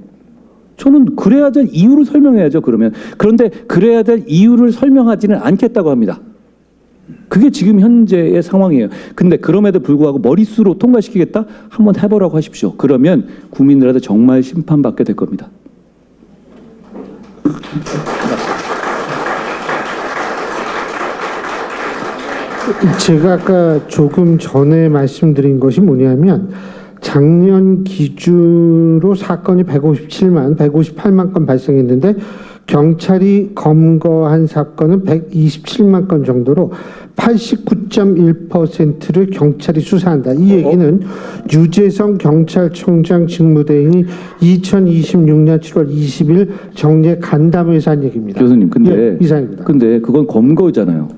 저는 그래야 될 이유를 설명해야죠. 그런데 그래야 될 이유를 설명하지는 않겠다고 합니다. 그게 지금 현재의 상황이에요. 근데 그럼에도 불구하고 머릿수로 통과시키겠다? 한번 해보라고 하십시오. 그러면 국민들한테 정말 심판받게 될 겁니다. 제가 아까 조금 전에 말씀드린 것이 뭐냐면 작년 기준으로 사건이 158만 건 발생했는데 경찰이 검거한 사건은 127만 건 정도로 89.1%를 경찰이 수사한다. 이 얘기는 유재성 경찰청장 직무대행이 2026년 7월 20일 정례 간담회에서 한 얘기입니다. 교수님, 근데 이상입니다. 근데 그건 검거잖아요.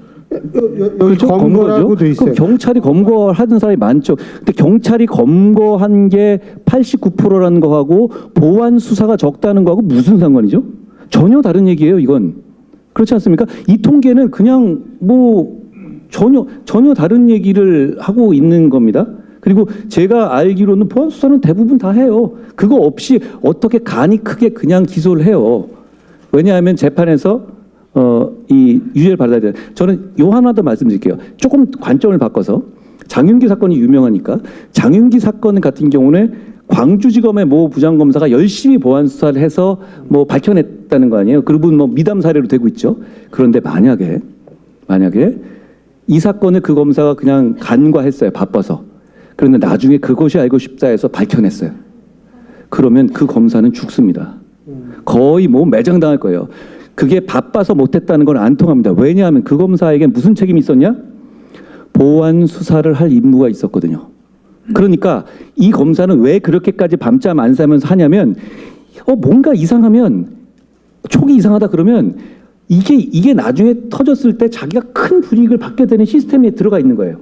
여기 검거라고 돼 있어요. 그럼 경찰이 검거하는 사람이 많죠. 근데 경찰이 검거한 게 89%라는 거하고 보안 수사가 적다는 거하고 무슨 상관이죠? 전혀 다른 얘기예요, 이건. 그렇지 않습니까? 이 통계는 그냥 뭐 전혀 다른 얘기를 하고 있는 겁니다. 그리고 제가 알기로는 보안 수사는 대부분 다 해요. 그거 없이 어떻게 간이 크게 그냥 기소를 해요. 왜냐하면 재판에서 이 유죄를 받아야 돼요. 저는 요 하나 더 말씀드릴게요. 조금 관점을 바꿔서 장윤기 사건이 유명하니까 장윤기 사건 같은 경우는 광주지검의 모 부장검사가 열심히 보안 수사를 해서 뭐 밝혀냈다는 거 아니에요. 그분 뭐 미담 사례로 되고 있죠. 그런데 만약에 이 사건을 그 검사가 그냥 간과했어요. 바빠서. 그런데 나중에 그것이 알고 싶다 해서 밝혀냈어요. 그러면 그 검사는 죽습니다. 거의 뭐 매장당할 거예요. 그게 바빠서 못했다는 건 안 통합니다. 왜냐하면 그 검사에게 무슨 책임이 있었냐? 보안 수사를 할 임무가 있었거든요. 그러니까 이 검사는 왜 그렇게까지 밤잠 안 자면서 하냐면 뭔가 이상하면 촉이 이상하다 그러면 이게 나중에 터졌을 때 자기가 큰 불이익을 받게 되는 시스템에 들어가 있는 거예요.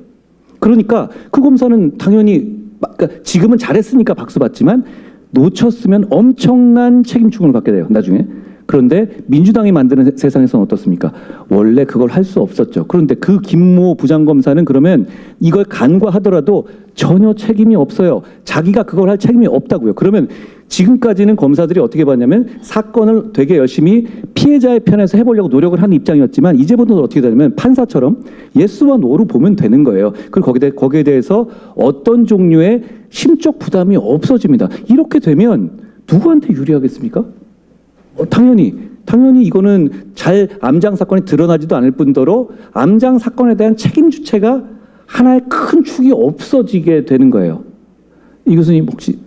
그러니까 그 검사는 당연히 그러니까 지금은 잘했으니까 박수 받지만 놓쳤으면 엄청난 책임충을 받게 돼요. 나중에. 그런데 민주당이 만드는 세상에서는 어떻습니까? 원래 그걸 할 수 없었죠. 그런데 그 김모 부장검사는 그러면 이걸 간과하더라도 전혀 책임이 없어요. 자기가 그걸 할 책임이 없다고요. 그러면 지금까지는 검사들이 어떻게 봤냐면 사건을 되게 열심히 피해자의 편에서 해보려고 노력을 하는 입장이었지만 이제부터는 어떻게 되냐면 판사처럼 예스와 노로 보면 되는 거예요. 그리고 거기에 대해서 어떤 종류의 심적 부담이 없어집니다. 이렇게 되면 누구한테 유리하겠습니까? 당연히 이거는 잘 암장 사건이 드러나지도 않을 뿐더러 암장 사건에 대한 책임 주체가 하나의 큰 축이 없어지게 되는 거예요. 이 교수님 혹시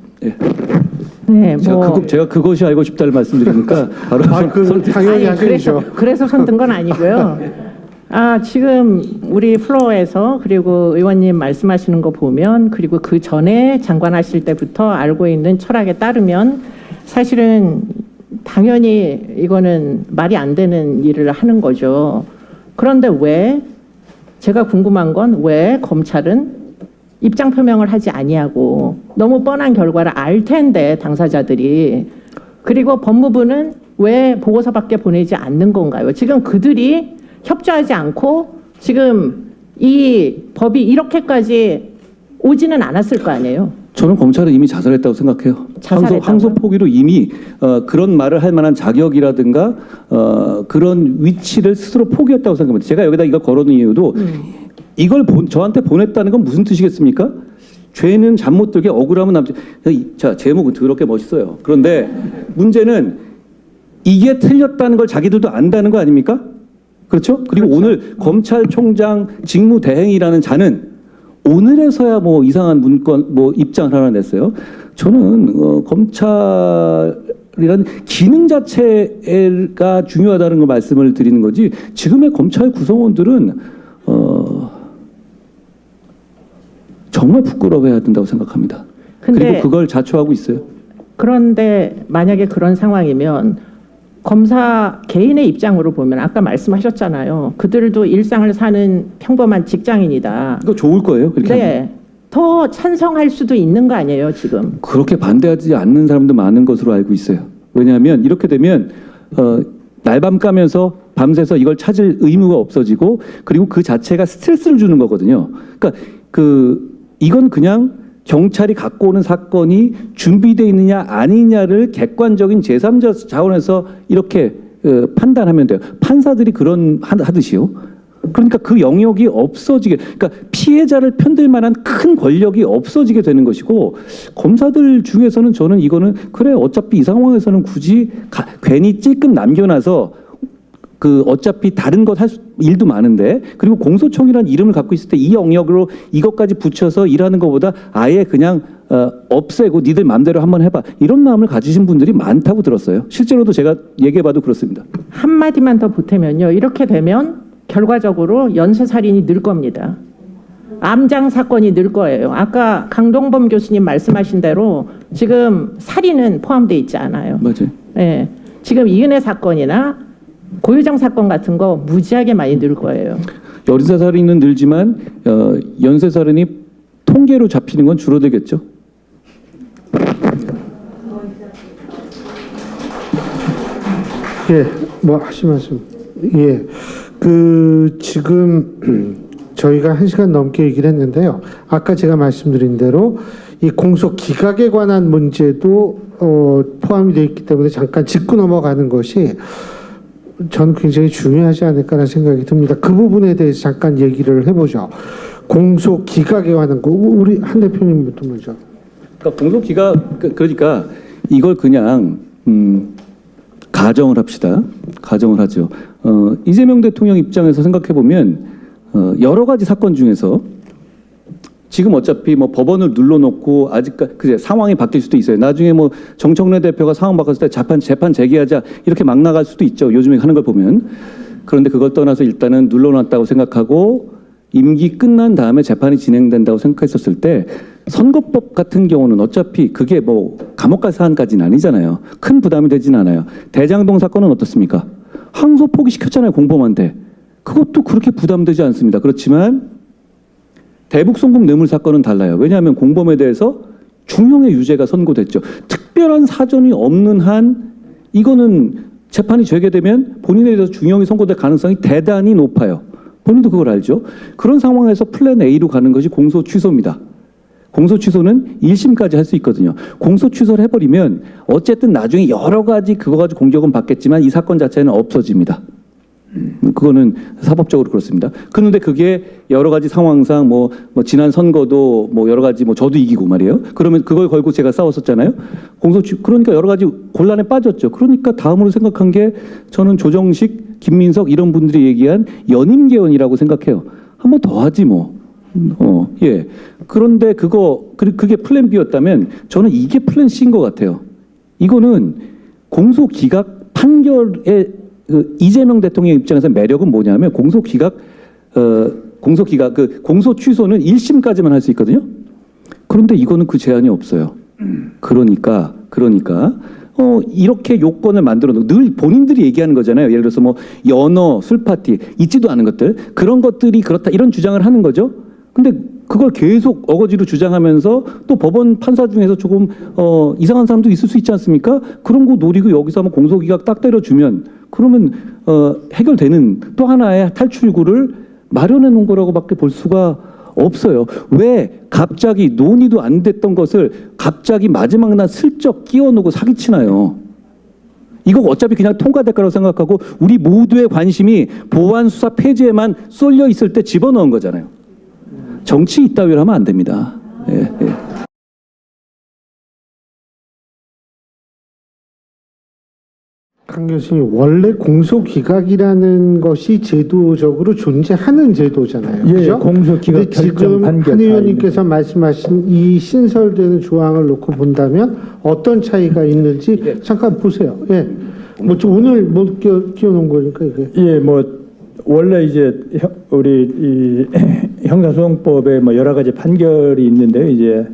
네, 제가 그것이 알고 싶다를 말씀드리니까 바로 당연히 하셔야죠. 그래서 손든 건 아니고요. 지금 우리 플로어에서 그리고 의원님 말씀하시는 거 보면 그리고 그 전에 장관 하실 때부터 알고 있는 철학에 따르면 사실은 당연히 이거는 말이 안 되는 일을 하는 거죠. 그런데 왜 제가 궁금한 건 왜 검찰은 입장 표명을 하지 아니하고 너무 뻔한 결과를 알 텐데 당사자들이 그리고 법무부는 왜 보고서밖에 보내지 않는 건가요? 지금 그들이 협조하지 않고 지금 이 법이 이렇게까지 오지는 않았을 거 아니에요. 저는 검찰은 이미 자살했다고 생각해요. 자살했다고요? 항소 포기로 이미 그런 말을 할 만한 자격이라든가 그런 위치를 스스로 포기했다고 생각합니다. 제가 여기다 이걸 걸어놓은 이유도 이걸 저한테 보냈다는 건 무슨 뜻이겠습니까? 죄는 잠 못 들게 억울하면 남지. 자, 제목은 더럽게 멋있어요. 그런데 문제는 이게 틀렸다는 걸 자기들도 안다는 거 아닙니까? 그렇죠? 그리고 오늘 검찰총장 직무대행이라는 자는 오늘에서야 뭐 이상한 문건 입장을 하나 냈어요. 저는 검찰이란 기능 자체가 중요하다는 걸 말씀을 드리는 거지. 지금의 검찰 구성원들은 정말 부끄러워해야 된다고 생각합니다. 그리고 그걸 자초하고 있어요. 그런데 만약에 그런 상황이면 검사 개인의 입장으로 보면 아까 말씀하셨잖아요. 그들도 일상을 사는 평범한 직장인이다. 이거 좋을 거예요. 그렇게 하면. 네. 더 찬성할 수도 있는 거 아니에요, 지금? 그렇게 반대하지 않는 사람도 많은 것으로 알고 있어요. 왜냐하면 이렇게 되면 날밤 까면서 밤새서 이걸 찾을 의무가 없어지고 그리고 그 자체가 스트레스를 주는 거거든요. 그러니까 이건 그냥 경찰이 갖고 오는 사건이 준비되어 있느냐 아니냐를 객관적인 제3자 차원에서 이렇게 판단하면 돼요. 판사들이 그런 하듯이요. 그러니까 그 영역이 없어지게, 그러니까 피해자를 편들 만한 큰 권력이 없어지게 되는 것이고 검사들 중에서는 저는 이거는 그래 어차피 이 상황에서는 굳이 괜히 찔끔 남겨놔서 어차피 다른 것 할 일도 많은데 그리고 공소청이라는 이름을 갖고 있을 때 이 영역으로 이것까지 붙여서 일하는 것보다 아예 그냥 없애고 니들 마음대로 한번 해봐 이런 마음을 가지신 분들이 많다고 들었어요. 실제로도 제가 얘기해봐도 그렇습니다. 한마디만 더 보태면요. 이렇게 되면 결과적으로 연쇄살인이 늘 겁니다. 암장 사건이 늘 거예요. 아까 강동범 교수님 말씀하신 대로 지금 살인은 포함되어 있지 않아요. 맞아요. 네. 지금 이은혜 사건이나 고유정 사건 같은 거 무지하게 많이 늘 거예요. 연쇄살인은 늘지만 연쇄살인이 통계로 잡히는 건 줄어들겠죠. 예, 뭐 하실 말씀. 예, 지금 저희가 1시간 넘게 얘기를 했는데요. 아까 제가 말씀드린 대로 이 공소 기각에 관한 문제도 포함이 되어 있기 때문에 잠깐 짚고 넘어가는 것이 저는 굉장히 중요하지 않을까라는 생각이 듭니다. 그 부분에 대해서 잠깐 얘기를 해보죠. 공소 기각에 관한 거 우리 한 대표님부터 먼저. 그러니까 그러니까 이걸 그냥 가정을 합시다. 가정을 하죠. 이재명 대통령 입장에서 생각해 보면 여러 가지 사건 중에서 지금 어차피 뭐 법원을 눌러놓고 아직 그제 상황이 바뀔 수도 있어요. 나중에 뭐 정청래 대표가 상황 바꿨을 때 재판 재개하자 이렇게 막 나갈 수도 있죠. 요즘에 하는 걸 보면. 그런데 그걸 떠나서 일단은 눌러놨다고 생각하고 임기 끝난 다음에 재판이 진행된다고 생각했었을 때 선거법 같은 경우는 어차피 그게 뭐 감옥 갈 사안까지는 아니잖아요. 큰 부담이 되진 않아요. 대장동 사건은 어떻습니까? 항소 포기시켰잖아요. 공범한테. 그것도 그렇게 부담되지 않습니다. 그렇지만 대북 송금 뇌물 사건은 달라요. 왜냐하면 공범에 대해서 중형의 유죄가 선고됐죠. 특별한 사정이 없는 한 이거는 재판이 재개되면 본인에 대해서 중형이 선고될 가능성이 대단히 높아요. 본인도 그걸 알죠. 그런 상황에서 플랜 A로 가는 것이 공소 취소입니다. 공소 취소는 1심까지 할 수 있거든요. 공소 취소를 해버리면 어쨌든 나중에 여러 가지 그거 가지고 공격은 받겠지만 이 사건 자체는 없어집니다. 그거는 사법적으로 그렇습니다. 그런데 그게 여러 가지 상황상 뭐 지난 선거도 뭐 여러 가지 뭐 저도 이기고 말이에요. 그러면 그걸 걸고 제가 싸웠었잖아요. 그러니까 여러 가지 곤란에 빠졌죠. 그러니까 다음으로 생각한 게 저는 조정식, 김민석 이런 분들이 얘기한 연임개헌이라고 생각해요. 한 번 더 하지 뭐. 예. 그런데 그게 플랜 B였다면 저는 이게 플랜 C인 것 같아요. 이거는 공소 기각 판결의 이재명 대통령 입장에서 매력은 뭐냐면 공소 취소는 1심까지만 할 수 있거든요. 그런데 이거는 그 제한이 없어요. 그러니까 이렇게 요건을 만들어 놓고 늘 본인들이 얘기하는 거잖아요. 예를 들어서 뭐 연어, 술파티 있지도 않은 것들 그런 것들이 그렇다 이런 주장을 하는 거죠. 근데 그걸 계속 어거지로 주장하면서 또 법원 판사 중에서 조금 이상한 사람도 있을 수 있지 않습니까? 그런 거 노리고 여기서 한번 공소기각 딱 때려주면 그러면 해결되는 또 하나의 탈출구를 마련해 놓은 거라고밖에 볼 수가 없어요. 왜 갑자기 논의도 안 됐던 것을 갑자기 마지막 날 슬쩍 끼워놓고 사기치나요? 이거 어차피 그냥 통과될 거라고 생각하고 우리 모두의 관심이 보안 수사 폐지에만 쏠려 있을 때 집어넣은 거잖아요. 정치 이따위로 하면 안 됩니다. 예. 강 교수님, 원래 공소기각이라는 것이 제도적으로 존재하는 제도잖아요. 예, 그죠? 공소기각 근데 지금 결정 판결 한 의원님께서 말씀하신 이 신설되는 조항을 놓고 본다면 어떤 차이가 있는지 잠깐 보세요. 예. 뭐 오늘 뭐 끼워놓은 거니까 이게. 예, 뭐 원래 이제 우리 이 형사소송법에 뭐 여러 가지 판결이 있는데요. 이제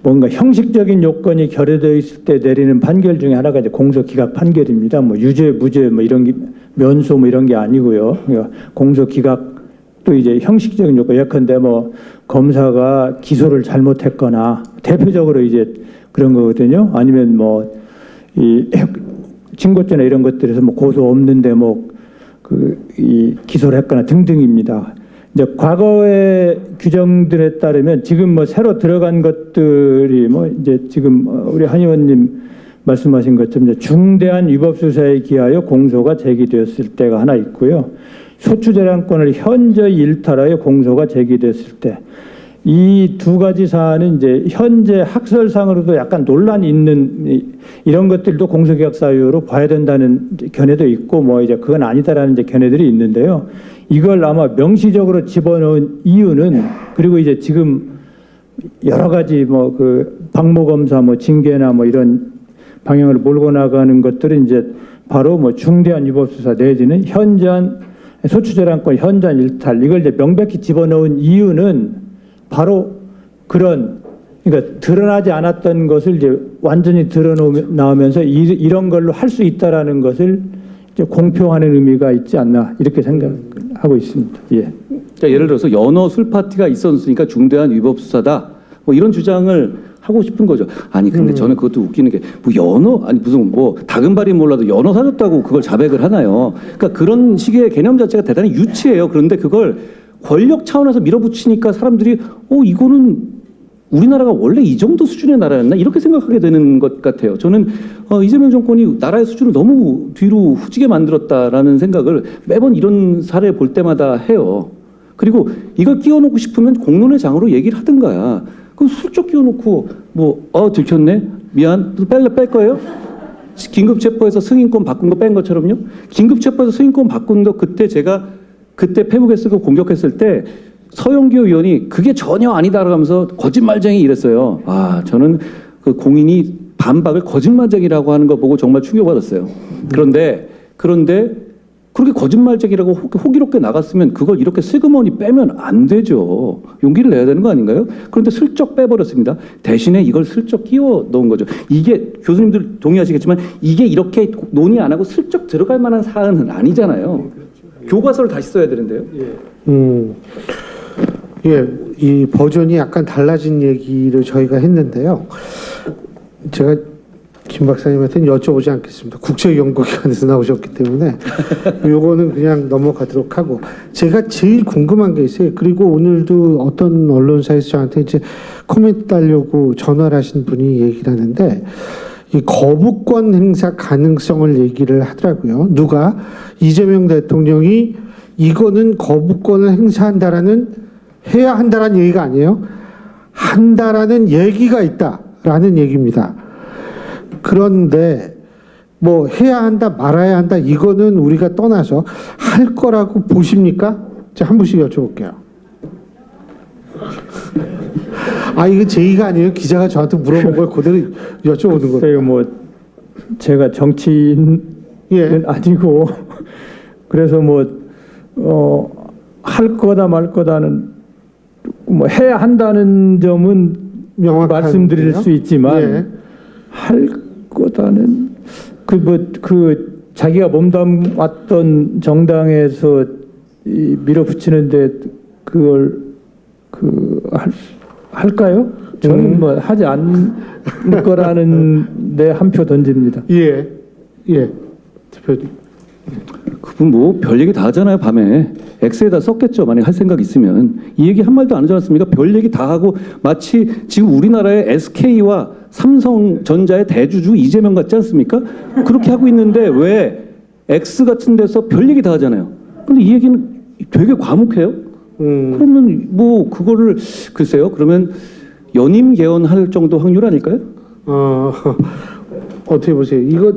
뭔가 형식적인 요건이 결여되어 있을 때 내리는 판결 중에 하나가 이제 공소기각 판결입니다. 뭐 유죄, 무죄 뭐 이런 게 면소 뭐 이런 게 아니고요. 그러니까 공소기각도 이제 형식적인 요건. 예컨대 뭐 검사가 기소를 잘못했거나 대표적으로 이제 그런 거거든요. 아니면 뭐 이 증거죄나 이런 것들에서 뭐 고소 없는데 뭐 이 기소를 했거나 등등입니다. 이제 과거의 규정들에 따르면 지금 뭐 새로 들어간 것들이 뭐 이제 지금 우리 한 의원님 말씀하신 것처럼 이제 중대한 위법 수사에 기하여 공소가 제기되었을 때가 하나 있고요. 소추재량권을 현저히 일탈하여 공소가 제기됐을 때 이 두 가지 사안은 이제 현재 학설상으로도 약간 논란이 있는 이런 것들도 공소기각 사유로 봐야 된다는 견해도 있고 뭐 이제 그건 아니다라는 이제 견해들이 있는데요. 이걸 아마 명시적으로 집어넣은 이유는 그리고 이제 지금 여러 가지 뭐 그 박모 검사 뭐 징계나 뭐 이런 방향을 몰고 나가는 것들은 이제 바로 뭐 중대한 위법 수사 내지는 현저한 소추재량권 현저한 일탈 이걸 이제 명백히 집어넣은 이유는 바로 그런 그러니까 드러나지 않았던 것을 이제 완전히 드러나오면서 이런 걸로 할 수 있다라는 것을 이제 공표하는 의미가 있지 않나 이렇게 생각하고 있습니다. 예. 그러니까 예를 들어서 연어 술 파티가 있었으니까 중대한 위법 수사다. 뭐 이런 주장을 하고 싶은 거죠. 아니 근데 저는 그것도 웃기는 게 뭐 연어 아니 무슨 뭐 다금발이 몰라도 연어 사줬다고 그걸 자백을 하나요? 그러니까 그런 식의 개념 자체가 대단히 유치해요. 그런데 그걸 권력 차원에서 밀어붙이니까 사람들이 이거는 우리나라가 원래 이 정도 수준의 나라였나 이렇게 생각하게 되는 것 같아요. 저는 이재명 정권이 나라의 수준을 너무 뒤로 후지게 만들었다라는 생각을 매번 이런 사례 볼 때마다 해요. 그리고 이걸 끼워놓고 싶으면 공론의 장으로 얘기를 하든가. 그 슬쩍 끼워놓고 들켰네. 미안. 뺄 거예요? 긴급 체포해서 승인권 바꾼 거 뺀 것처럼요. 긴급 체포해서 승인권 바꾼 거 그때 페북에서 공격했을 때 서영교 의원이 그게 전혀 아니다라고 하면서 거짓말쟁이 이랬어요. 저는 그 공인이 반박을 거짓말쟁이라고 하는 거 보고 정말 충격받았어요. 그런데 그렇게 거짓말쟁이라고 호기롭게 나갔으면 그걸 이렇게 슬그머니 빼면 안 되죠. 용기를 내야 되는 거 아닌가요? 그런데 슬쩍 빼버렸습니다. 대신에 이걸 슬쩍 끼워 넣은 거죠. 이게 교수님들 동의하시겠지만 이게 이렇게 논의 안 하고 슬쩍 들어갈 만한 사안은 아니잖아요. 교과서를 다시 써야 되는데요. 이 버전이 약간 달라진 얘기를 저희가 했는데요. 제가 김 박사님한테는 여쭤보지 않겠습니다. 국제연구기관에서 나오셨기 때문에 요거는 그냥 넘어가도록 하고, 제가 제일 궁금한 게 있어요. 그리고 오늘도 어떤 언론사에서 저한테 이제 코멘트 달려고 전화를 하신 분이 얘기를 하는데, 이 거부권 행사 가능성을 얘기를 하더라고요. 누가? 이재명 대통령이 이거는 거부권을 해야 한다라는 얘기가 아니에요. 한다라는 얘기가 있다라는 얘기입니다. 그런데 뭐 해야 한다 말아야 한다 이거는 우리가 떠나서 할 거라고 보십니까? 제가 한 분씩 여쭤볼게요. 이거 제의가 아니에요. 기자가 저한테 물어본 걸 그대로 여쭤보는 거예요. 제가 정치인은 아니고 그래서 할 거다 말 거다는 해야 한다는 점은 말씀드릴 수 있지만 할 거다는 자기가 몸담았던 정당에서 밀어붙이는데 그걸 할까요? 저는 하지 않을 거라는 데 한 표 던집니다. 대표님. 그분 별 얘기 다 하잖아요. 밤에 X에다 썼겠죠. 만약 할 생각 있으면. 이 얘기 한 말도 안 하지 않습니까? 별 얘기 다 하고 마치 지금 우리나라의 SK와 삼성전자의 대주주 이재명 같지 않습니까? 그렇게 하고 있는데 왜 X 같은 데서 별 얘기 다 하잖아요. 근데 이 얘기는 되게 과묵해요. 그러면 그거를 글쎄요. 그러면 연임 개헌할 정도 확률 아닐까요? 어떻게 보세요? 이거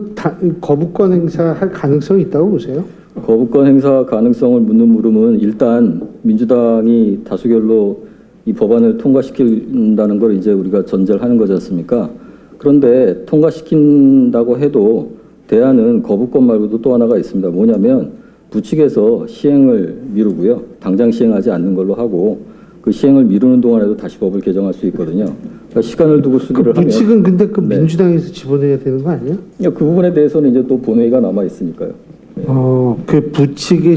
거부권 행사할 가능성이 있다고 보세요? 거부권 행사 가능성을 묻는 물음은 일단 민주당이 다수결로 이 법안을 통과시킨다는 걸 이제 우리가 전제를 하는 거지 않습니까? 그런데 통과시킨다고 해도 대안은 거부권 말고도 또 하나가 있습니다. 뭐냐면 부칙에서 시행을 미루고요. 당장 시행하지 않는 걸로 하고 그 시행을 미루는 동안에도 다시 법을 개정할 수 있거든요. 그러니까 시간을 두고 수기를 하면. 부칙은 근데 민주당에서 집어내야 되는 거 아니에요? 그 부분에 대해서는 이제 또 본회의가 남아 있으니까요. 그 부칙에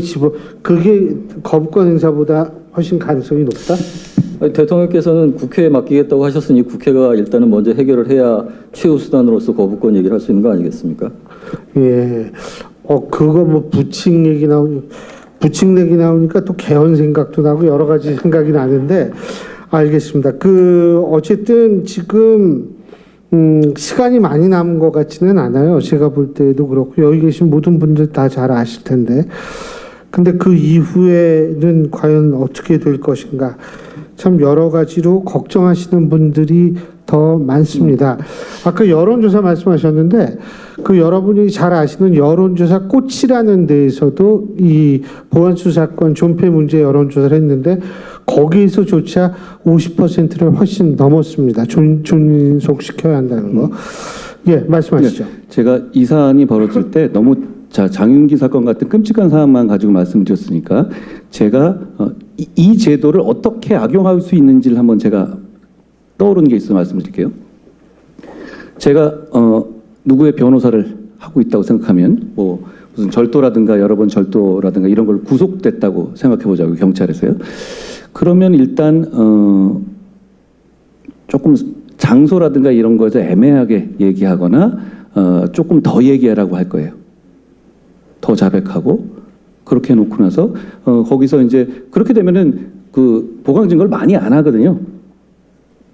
그게 거부권 행사보다 훨씬 가능성이 높다? 대통령께서는 국회에 맡기겠다고 하셨으니 국회가 일단은 먼저 해결을 해야 최후 수단으로서 거부권 얘기를 할 수 있는 거 아니겠습니까? 그거 부칙 얘기 나오니까 또 개헌 생각도 나고 여러 가지 생각이 나는데, 알겠습니다. 어쨌든 지금 시간이 많이 남은 것 같지는 않아요. 제가 볼 때도 그렇고 여기 계신 모든 분들 다 잘 아실 텐데, 근데 그 이후에는 과연 어떻게 될 것인가, 참 여러 가지로 걱정하시는 분들이 더 많습니다. 아까 여론조사 말씀하셨는데 그 여러분이 잘 아시는 여론조사 꽃이라는 데에서도 이 보안수사권 존폐 문제 여론조사를 했는데 거기에서조차 50%를 훨씬 넘었습니다. 존속시켜야 한다는 거. 말씀하시죠. 제가 이 사안이 벌어질 때 너무 장윤기 사건 같은 끔찍한 사안만 가지고 말씀드렸으니까 제가 이 제도를 어떻게 악용할 수 있는지를 한번 제가 떠오르는 게 있어 말씀드릴게요. 제가 누구의 변호사를 하고 있다고 생각하면 무슨 절도라든가 여러 번 절도라든가 이런 걸 구속됐다고 생각해 보자고 경찰에서요. 그러면 일단 조금 장소라든가 이런 거에서 애매하게 얘기하거나 조금 더 얘기하라고 할 거예요. 더 자백하고 그렇게 해놓고 나서 거기서 이제 그렇게 되면은 그 보강 증거를 많이 안 하거든요.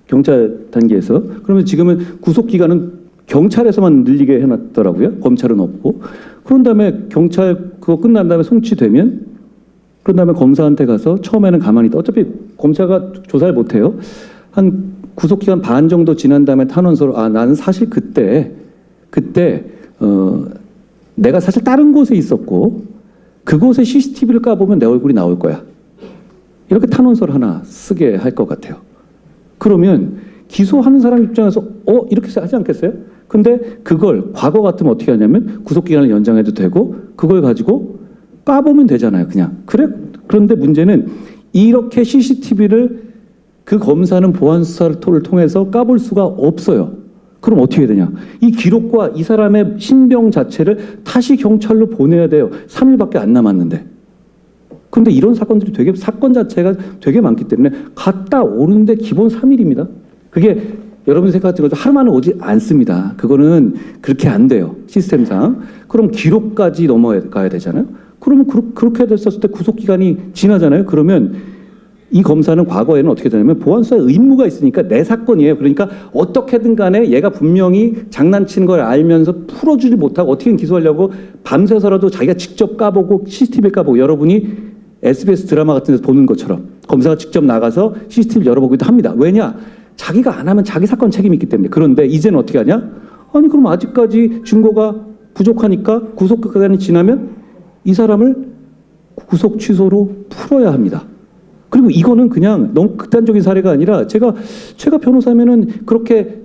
경찰 단계에서. 그러면 지금은 구속 기간은 경찰에서만 늘리게 해놨더라고요. 검찰은 없고. 그런 다음에 경찰 그거 끝난 다음에 송치되면 그런 다음에 검사한테 가서 처음에는 가만히 있다. 어차피 검사가 조사를 못해요. 한 구속기간 반 정도 지난 다음에 탄원서로 나는 사실 그때 내가 사실 다른 곳에 있었고 그곳에 CCTV를 까보면 내 얼굴이 나올 거야. 이렇게 탄원서를 하나 쓰게 할 것 같아요. 그러면 기소하는 사람 입장에서 이렇게 하지 않겠어요? 근데 그걸 과거 같으면 어떻게 하냐면 구속기간을 연장해도 되고 그걸 가지고 까보면 되잖아요. 그냥. 그런데 문제는 이렇게 CCTV를 그 검사는 보안수사를 통해서 까볼 수가 없어요. 그럼 어떻게 해야 되냐? 이 기록과 이 사람의 신병 자체를 다시 경찰로 보내야 돼요. 3일밖에 안 남았는데. 근데 이런 사건들이 사건 자체가 되게 많기 때문에 갔다 오는데 기본 3일입니다. 그게 여러분 생각하는 것처럼 하루 만에 오지 않습니다. 그거는 그렇게 안 돼요. 시스템상. 그럼 기록까지 넘어가야 되잖아요. 그러면 그렇게 됐었을 때 구속기간이 지나잖아요. 그러면 이 검사는 과거에는 어떻게 되냐면 보안수사의 의무가 있으니까 내 사건이에요. 그러니까 어떻게든 간에 얘가 분명히 장난치는 걸 알면서 풀어주지 못하고 어떻게든 기소하려고 밤새서라도 자기가 직접 까보고 CCTV 까보고 여러분이 SBS 드라마 같은 데서 보는 것처럼 검사가 직접 나가서 CCTV 열어보기도 합니다. 왜냐? 자기가 안 하면 자기 사건 책임이 있기 때문에. 그런데 이제는 어떻게 하냐? 아니 그럼 아직까지 증거가 부족하니까 구속기간이 지나면 이 사람을 구속 취소로 풀어야 합니다. 그리고 이거는 그냥 너무 극단적인 사례가 아니라 제가 변호사면은 그렇게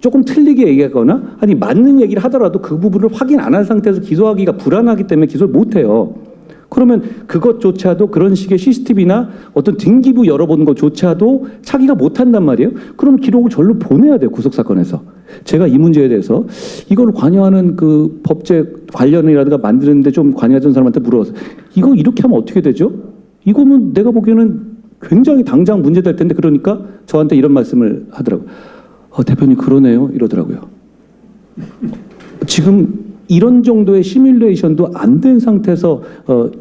조금 틀리게 얘기하거나 아니 맞는 얘기를 하더라도 그 부분을 확인 안 한 상태에서 기소하기가 불안하기 때문에 기소를 못 해요. 그러면 그것조차도 그런 식의 CCTV나 어떤 등기부 열어보는 것조차도 자기가 못 한단 말이에요. 그럼 기록을 절로 보내야 돼요. 구속사건에서. 제가 이 문제에 대해서 이걸 관여하는 그 법제 관련이라든가 만드는데 좀 관여하던 사람한테 물어봤어요. 이거 이렇게 하면 어떻게 되죠? 이거는 내가 보기에는 굉장히 당장 문제될 텐데 그러니까 저한테 이런 말씀을 하더라고요. 대표님 그러네요. 이러더라고요. 지금 이런 정도의 시뮬레이션도 안 된 상태에서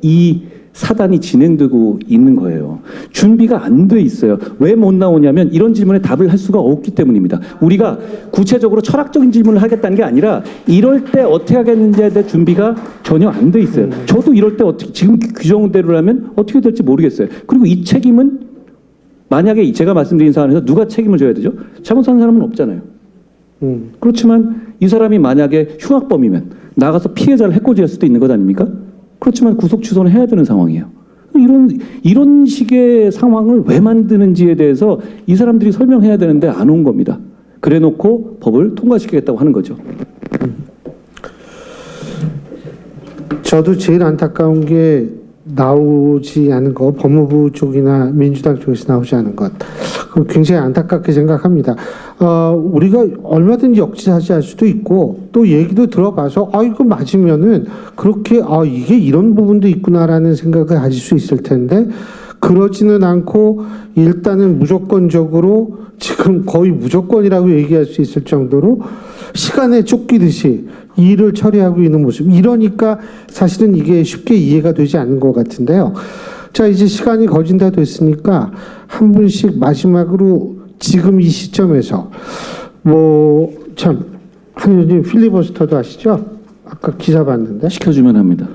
이 사단이 진행되고 있는 거예요. 준비가 안 돼 있어요. 왜 못 나오냐면 이런 질문에 답을 할 수가 없기 때문입니다. 우리가 구체적으로 철학적인 질문을 하겠다는 게 아니라 이럴 때 어떻게 하겠는지에 대한 준비가 전혀 안 돼 있어요. 저도 이럴 때 어떻게 지금 규정대로라면 어떻게 될지 모르겠어요. 그리고 이 책임은 만약에 제가 말씀드린 사안에서 누가 책임을 져야 되죠? 잘못한 사람은 없잖아요. 그렇지만 이 사람이 만약에 흉악범이면 나가서 피해자를 해코지할 수도 있는 것 아닙니까? 그렇지만 구속 취소는 해야 되는 상황이에요. 이런 식의 상황을 왜 만드는지에 대해서 이 사람들이 설명해야 되는데 안 온 겁니다. 그래놓고 법을 통과시키겠다고 하는 거죠. 저도 제일 안타까운 게 나오지 않은 거, 법무부 쪽이나 민주당 쪽에서 나오지 않은 것. 굉장히 안타깝게 생각합니다. 우리가 얼마든지 역지사지할 수도 있고 또 얘기도 들어봐서 이거 맞으면은 그렇게 이게 이런 부분도 있구나라는 생각을 가질 수 있을 텐데 그러지는 않고 일단은 무조건적으로 지금 거의 무조건이라고 얘기할 수 있을 정도로 시간에 쫓기듯이 일을 처리하고 있는 모습. 이러니까 사실은 이게 쉽게 이해가 되지 않는 것 같은데요. 자, 이제 시간이 거진 다 됐으니까 한 분씩 마지막으로 지금 이 시점에서 한 의원님 필리버스터도 하시죠? 아까 기사 봤는데. 시켜주면 합니다.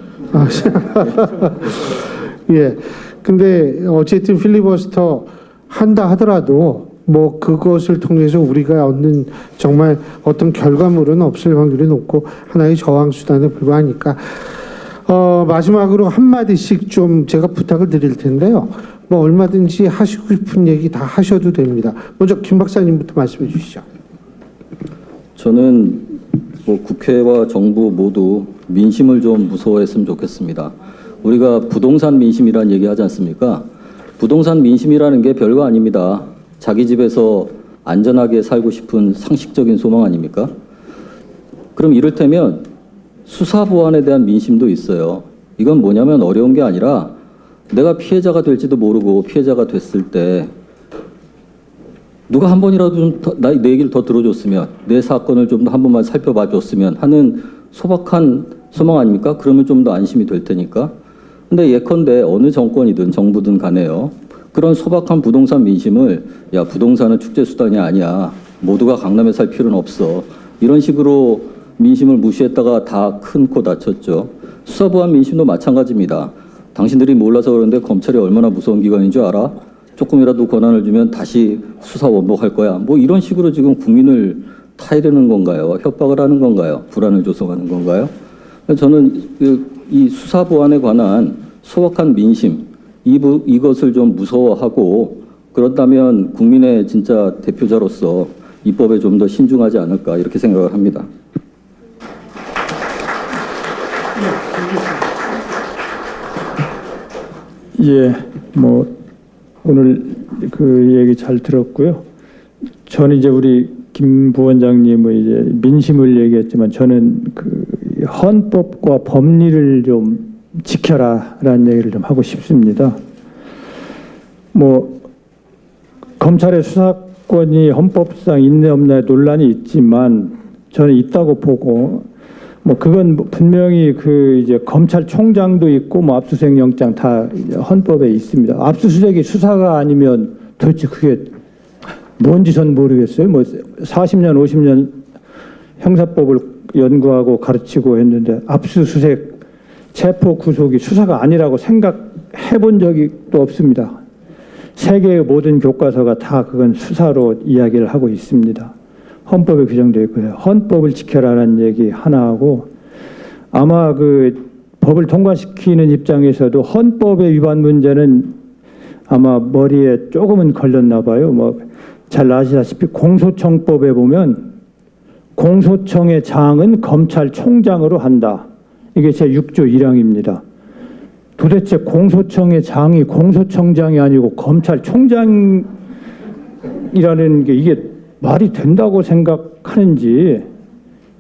예. 근데 어쨌든 필리버스터 한다 하더라도 그것을 통해서 우리가 얻는 정말 어떤 결과물은 없을 확률이 높고 하나의 저항 수단에 불과하니까 마지막으로 한마디씩 좀 제가 부탁을 드릴 텐데요. 얼마든지 하시고 싶은 얘기 다 하셔도 됩니다. 먼저 김 박사님부터 말씀해 주시죠. 저는 국회와 정부 모두 민심을 좀 무서워했으면 좋겠습니다. 우리가 부동산 민심이라는 얘기 하지 않습니까? 부동산 민심이라는 게 별거 아닙니다. 자기 집에서 안전하게 살고 싶은 상식적인 소망 아닙니까? 그럼 이를테면 수사 보안에 대한 민심도 있어요. 이건 뭐냐면 어려운 게 아니라 내가 피해자가 될지도 모르고 피해자가 됐을 때 누가 한 번이라도 좀 내 얘기를 더 들어줬으면 내 사건을 좀 더 한 번만 살펴봐 줬으면 하는 소박한 소망 아닙니까? 그러면 좀 더 안심이 될 테니까. 근데 예컨대 어느 정권이든 정부든 간에요. 그런 소박한 부동산 민심을 부동산은 축제 수단이 아니야. 모두가 강남에 살 필요는 없어. 이런 식으로 민심을 무시했다가 다 큰 코 다쳤죠. 수사보안 민심도 마찬가지입니다. 당신들이 몰라서 그러는데 검찰이 얼마나 무서운 기관인 줄 알아? 조금이라도 권한을 주면 다시 수사 원복할 거야. 뭐 이런 식으로 지금 국민을 타이르는 건가요? 협박을 하는 건가요? 불안을 조성하는 건가요? 저는 이 수사 보안에 관한 소박한 민심, 이것을 좀 무서워하고 그렇다면 국민의 진짜 대표자로서 입법에 좀 더 신중하지 않을까 이렇게 생각을 합니다. 예, 뭐 오늘 그 얘기 잘 들었고요. 저는 이제 우리 김 부원장님의 이제 민심을 얘기했지만 저는 그 헌법과 법리를 좀 지켜라라는 얘기를 좀 하고 싶습니다. 뭐 검찰의 수사권이 헌법상 있네 없네 논란이 있지만 저는 있다고 보고 뭐 그건 분명히 그 이제 검찰총장도 있고 뭐 압수수색 영장 다 헌법에 있습니다. 압수수색이 수사가 아니면 도대체 그게 뭔지 전 모르겠어요. 뭐 40년 50년 형사법을 연구하고 가르치고 했는데 압수수색 체포 구속이 수사가 아니라고 생각해 본 적이 또 없습니다. 세계의 모든 교과서가 다 그건 수사로 이야기를 하고 있습니다. 헌법에 규정되어 있고요. 헌법을 지켜라라는 얘기 하나 하고 아마 그 법을 통과시키는 입장에서도 헌법의 위반 문제는 아마 머리에 조금은 걸렸나 봐요. 뭐 잘 아시다시피 공소청법에 보면 공소청의 장은 검찰총장으로 한다. 이게 제 6조 1항입니다. 도대체 공소청의 장이 공소청장이 아니고 검찰총장이라는 게 이게 말이 된다고 생각하는지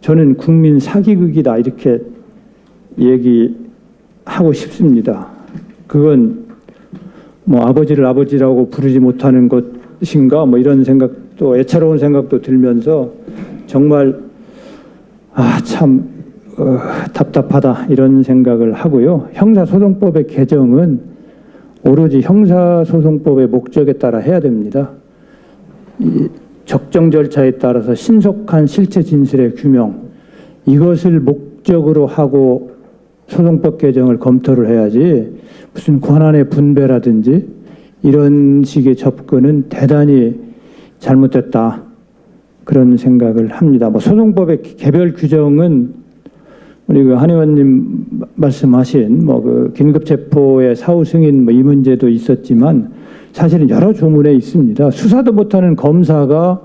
저는 국민 사기극이다 이렇게 얘기하고 싶습니다. 그건 뭐 아버지를 아버지라고 부르지 못하는 것인가 뭐 이런 생각도 애처로운 생각도 들면서 정말 참 답답하다 이런 생각을 하고요. 형사소송법의 개정은 오로지 형사소송법의 목적에 따라 해야 됩니다. 이 적정 절차에 따라서 신속한 실체 진술의 규명 이것을 목적으로 하고 소송법 개정을 검토를 해야지 무슨 권한의 분배라든지 이런 식의 접근은 대단히 잘못됐다 그런 생각을 합니다. 뭐 소송법의 개별 규정은 우리 그 한 의원님 말씀하신 뭐 그 긴급 체포의 사후 승인 뭐 이 문제도 있었지만 사실은 여러 조문에 있습니다. 수사도 못하는 검사가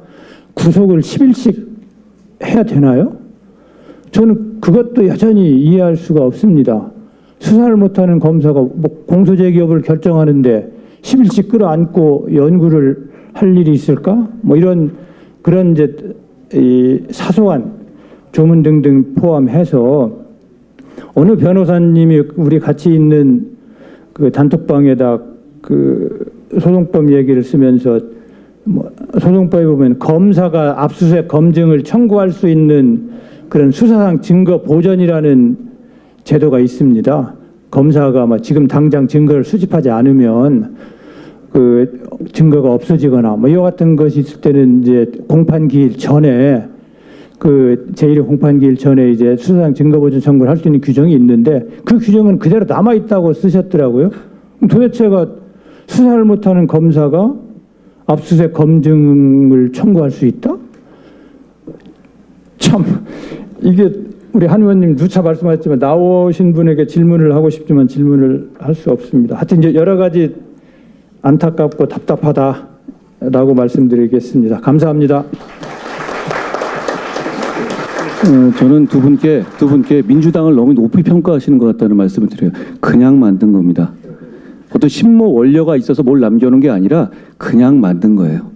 구속을 10일씩 해야 되나요? 저는 그것도 여전히 이해할 수가 없습니다. 수사를 못하는 검사가 뭐 공소제기 여부를 결정하는데 10일씩 끌어안고 연구를 할 일이 있을까? 뭐 이런 그런 이제 이 사소한 조문 등등 포함해서 어느 변호사님이 우리 같이 있는 그 단톡방에다 그 소송법 얘기를 쓰면서 뭐 소송법에 보면 검사가 압수수색 검증을 청구할 수 있는 그런 수사상 증거 보전이라는 제도가 있습니다. 검사가 막 지금 당장 증거를 수집하지 않으면 그 증거가 없어지거나 뭐 이와 같은 것이 있을 때는 이제 공판기일 전에 그 제1회 공판기일 전에 이제 수사상 증거보전 청구를 할 수 있는 규정이 있는데 그 규정은 그대로 남아 있다고 쓰셨더라고요. 도대체가 수사를 못하는 검사가 압수수색 검증을 청구할 수 있다? 참 이게 우리 한 의원님 누차 말씀하셨지만 나오신 분에게 질문을 하고 싶지만 질문을 할 수 없습니다. 하여튼 이제 여러 가지 안타깝고 답답하다라고 말씀드리겠습니다. 감사합니다. 저는 두 분께 민주당을 너무 높이 평가하시는 것 같다는 말씀을 드려요. 그냥 만든 겁니다. 어떤 신모 원료가 있어서 뭘 남겨놓은 게 아니라 그냥 만든 거예요.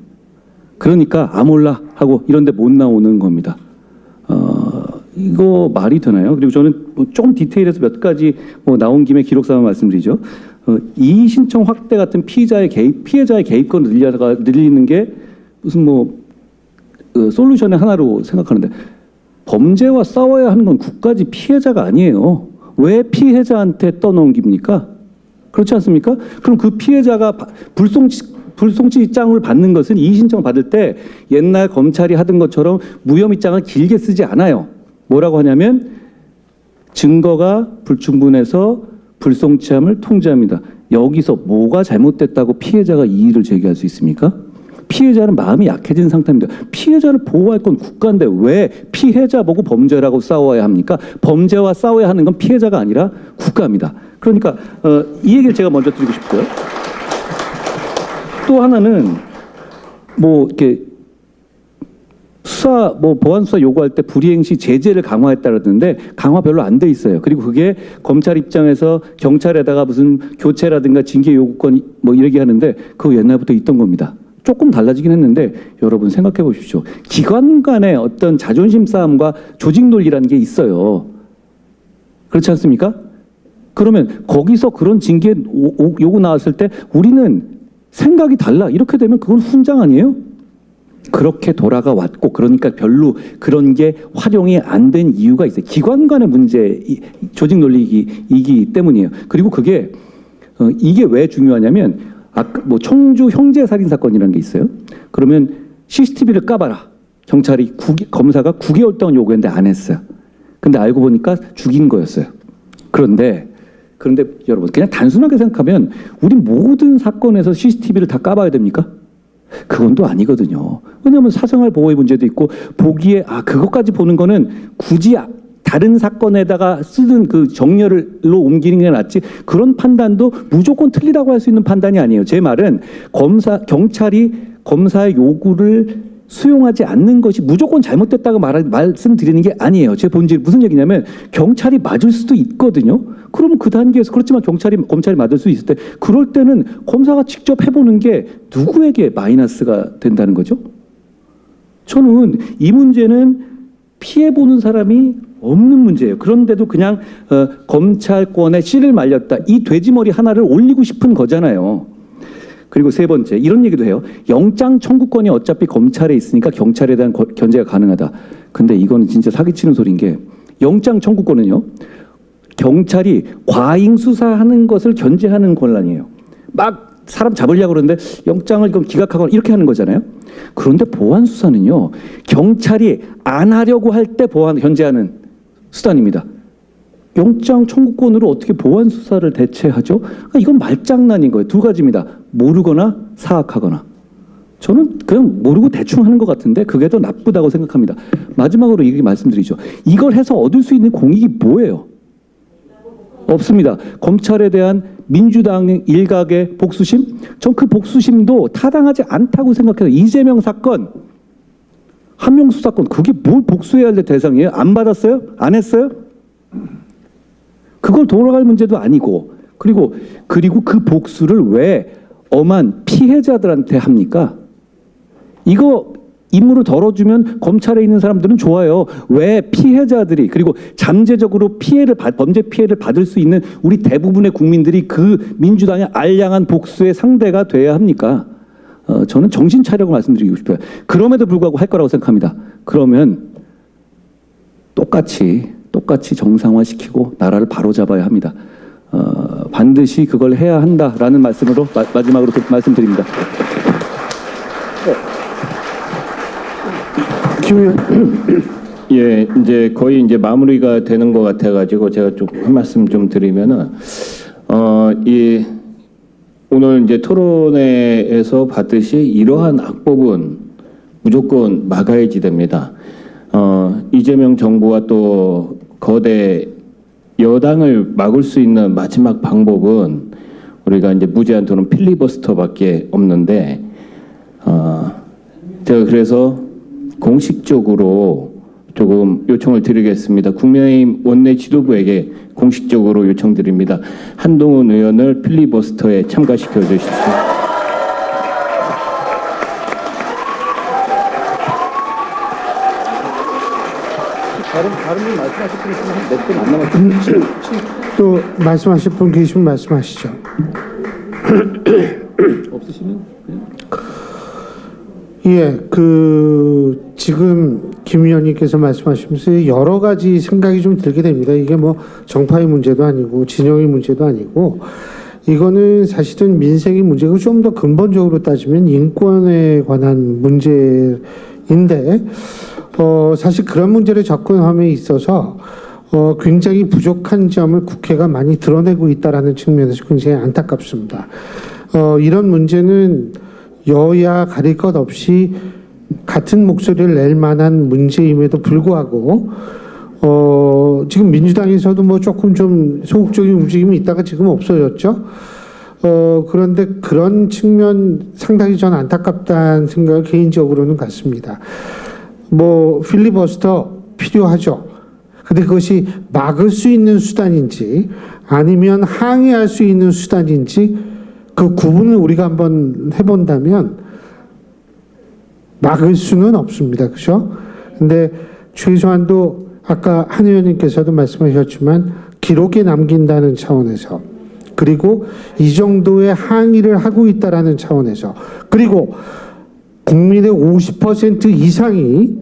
그러니까 몰라 하고 이런 데 못 나오는 겁니다. 이거 말이 되나요? 그리고 저는 좀 디테일해서 몇 가지 나온 김에 기록사만 말씀드리죠. 이의 신청 확대 같은 피해자의 개입권을 늘리는 게 무슨 솔루션의 하나로 생각하는데 범죄와 싸워야 하는 건 국가지 피해자가 아니에요. 왜 피해자한테 떠넘깁니까? 그렇지 않습니까? 그럼 그 피해자가 불송치장을 받는 것은 이의 신청을 받을 때 옛날 검찰이 하던 것처럼 무혐의장을 길게 쓰지 않아요. 뭐라고 하냐면 증거가 불충분해서 불송치함을 통제합니다. 여기서 뭐가 잘못됐다고 피해자가 이의를 제기할 수 있습니까? 피해자는 마음이 약해진 상태입니다. 피해자를 보호할 건 국가인데 왜 피해자 보고 범죄라고 싸워야 합니까? 범죄와 싸워야 하는 건 피해자가 아니라 국가입니다. 그러니까 이 얘기를 제가 먼저 드리고 싶고요. 또 하나는 뭐 이렇게 수사 보안 수사 요구할 때 불이행 시 제재를 강화했다 그러는데 강화 별로 안 돼 있어요. 그리고 그게 검찰 입장에서 경찰에다가 무슨 교체라든가 징계 요구권 뭐 이렇게 하는데 그거 옛날부터 있던 겁니다. 조금 달라지긴 했는데 여러분 생각해 보십시오. 기관 간의 어떤 자존심 싸움과 조직 논리라는 게 있어요. 그렇지 않습니까? 그러면 거기서 그런 징계 요구 나왔을 때 우리는 생각이 달라. 이렇게 되면 그건 훈장 아니에요? 그렇게 돌아가 왔고 그러니까 별로 그런 게 활용이 안 된 이유가 있어요. 기관 간의 문제, 조직 논리이기 때문이에요. 그리고 그게 이게 왜 중요하냐면 아까 뭐 청주 형제 살인 사건이라는 게 있어요. 그러면 CCTV를 까봐라. 경찰이 검사가 9개월 동안 요구했는데 안 했어요. 근데 알고 보니까 죽인 거였어요. 그런데 여러분 그냥 단순하게 생각하면 우리 모든 사건에서 CCTV를 다 까봐야 됩니까? 그건 또 아니거든요. 왜냐하면 사생활 보호의 문제도 있고 보기에 그것까지 보는 거는 굳이 다른 사건에다가 쓰는 그 정렬로 옮기는 게 낫지 그런 판단도 무조건 틀리다고 할 수 있는 판단이 아니에요. 제 말은 경찰이 검사의 요구를 수용하지 않는 것이 무조건 잘못됐다고 말씀드리는 게 아니에요. 제 본질 무슨 얘기냐면 경찰이 맞을 수도 있거든요. 그러면 그 단계에서 그렇지만 검찰이 맞을 수 있을 때 그럴 때는 검사가 직접 해보는 게 누구에게 마이너스가 된다는 거죠? 저는 이 문제는 피해보는 사람이 없는 문제예요. 그런데도 그냥 검찰권에 씨를 말렸다. 이 돼지머리 하나를 올리고 싶은 거잖아요. 그리고 세 번째 이런 얘기도 해요. 영장 청구권이 어차피 검찰에 있으니까 경찰에 대한 견제가 가능하다. 근데 이거는 진짜 사기치는 소리인 게 영장 청구권은요. 경찰이 과잉 수사하는 것을 견제하는 권한이에요. 막 사람 잡으려고 그러는데 영장을 기각하거나 이렇게 하는 거잖아요. 그런데 보안 수사는요. 경찰이 안 하려고 할 때 견제하는 수단입니다. 영장 청구권으로 어떻게 보안 수사를 대체하죠? 이건 말장난인 거예요. 두 가지입니다. 모르거나 사악하거나. 저는 그냥 모르고 대충 하는 것 같은데 그게 더 나쁘다고 생각합니다. 마지막으로 이렇게 말씀드리죠. 이걸 해서 얻을 수 있는 공익이 뭐예요? 없습니다. 검찰에 대한 민주당 일각의 복수심? 전 그 복수심도 타당하지 않다고 생각해요. 이재명 사건, 한명수 사건 그게 뭘 복수해야 할 대상이에요? 안 받았어요? 안 했어요? 그걸 돌아갈 문제도 아니고 그리고 그 복수를 왜 엄한 피해자들한테 합니까? 이거 임무를 덜어주면 검찰에 있는 사람들은 좋아요. 왜 피해자들이 그리고 잠재적으로 범죄 피해를 받을 수 있는 우리 대부분의 국민들이 그 민주당의 알량한 복수의 상대가 돼야 합니까? 저는 정신 차리라고 말씀드리고 싶어요. 그럼에도 불구하고 할 거라고 생각합니다. 그러면 똑같이 정상화시키고 나라를 바로잡아야 합니다. 반드시 그걸 해야 한다라는 말씀으로 마지막으로 말씀드립니다. 예, 이제 거의 이제 마무리가 되는 것 같아가지고 제가 좀 한 말씀 좀 드리면은 오늘 이제 토론회에서 봤듯이 이러한 악법은 무조건 막아야지 됩니다. 이재명 정부와 또 거대 여당을 막을 수 있는 마지막 방법은 우리가 이제 무제한 토론 필리버스터밖에 없는데 제가 그래서 공식적으로 조금 요청을 드리겠습니다. 국민의힘 원내 지도부에게 공식적으로 요청드립니다. 한동훈 의원을 필리버스터에 참가시켜 주십시오. 다른 분 말씀하실 분 있으면 몇 분 안 남았죠? 또 말씀하실 분 계시면 말씀하시죠. 없으시면 그냥. 예, 지금 김 의원님께서 말씀하시면서 여러 가지 생각이 좀 들게 됩니다. 이게 뭐 정파의 문제도 아니고 진영의 문제도 아니고 이거는 사실은 민생의 문제고 좀 더 근본적으로 따지면 인권에 관한 문제인데 사실 그런 문제를 접근함에 있어서 굉장히 부족한 점을 국회가 많이 드러내고 있다라는 측면에서 굉장히 안타깝습니다. 이런 문제는 여야 가릴 것 없이 같은 목소리를 낼 만한 문제임에도 불구하고 지금 민주당에서도 뭐 조금 좀 소극적인 움직임이 있다가 지금 없어졌죠. 그런데 그런 측면 상당히 저는 안타깝다는 생각을 개인적으로는 갖습니다. 뭐 필리버스터 필요하죠. 근데 그것이 막을 수 있는 수단인지 아니면 항의할 수 있는 수단인지 그 구분을 우리가 한번 해본다면 막을 수는 없습니다. 그죠? 근데 최소한도 아까 한 의원님께서도 말씀하셨지만 기록에 남긴다는 차원에서 그리고 이 정도의 항의를 하고 있다라는 차원에서 그리고 국민의 50% 이상이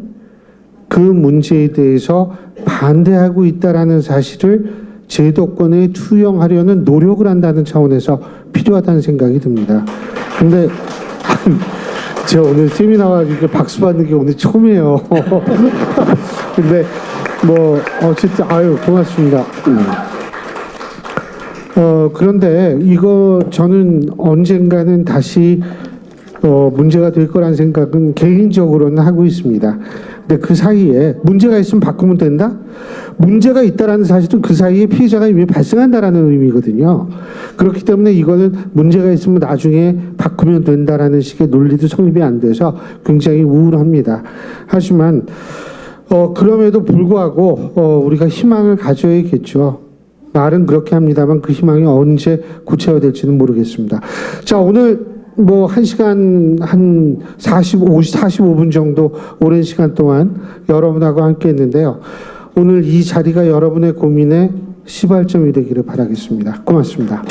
그 문제에 대해서 반대하고 있다라는 사실을 제도권에 투영하려는 노력을 한다는 차원에서 필요하다는 생각이 듭니다. 근데 제가 오늘 세미나 와서 박수 받는 게 오늘 처음이에요. 근데 뭐 어쨌든 아유 고맙습니다. 그런데 이거 저는 언젠가는 다시 문제가 될 거란 생각은 개인적으로는 하고 있습니다. 근데 그 사이에 문제가 있으면 바꾸면 된다? 문제가 있다라는 사실은 그 사이에 피해자가 이미 발생한다라는 의미거든요. 그렇기 때문에 이거는 문제가 있으면 나중에 바꾸면 된다라는 식의 논리도 성립이 안 돼서 굉장히 우울합니다. 하지만 그럼에도 불구하고 우리가 희망을 가져야겠죠. 말은 그렇게 합니다만 그 희망이 언제 구체화될지는 모르겠습니다. 자, 오늘 뭐 1시간 한 45분 정도 오랜 시간 동안 여러분하고 함께 했는데요. 오늘 이 자리가 여러분의 고민의 시발점이 되기를 바라겠습니다. 고맙습니다.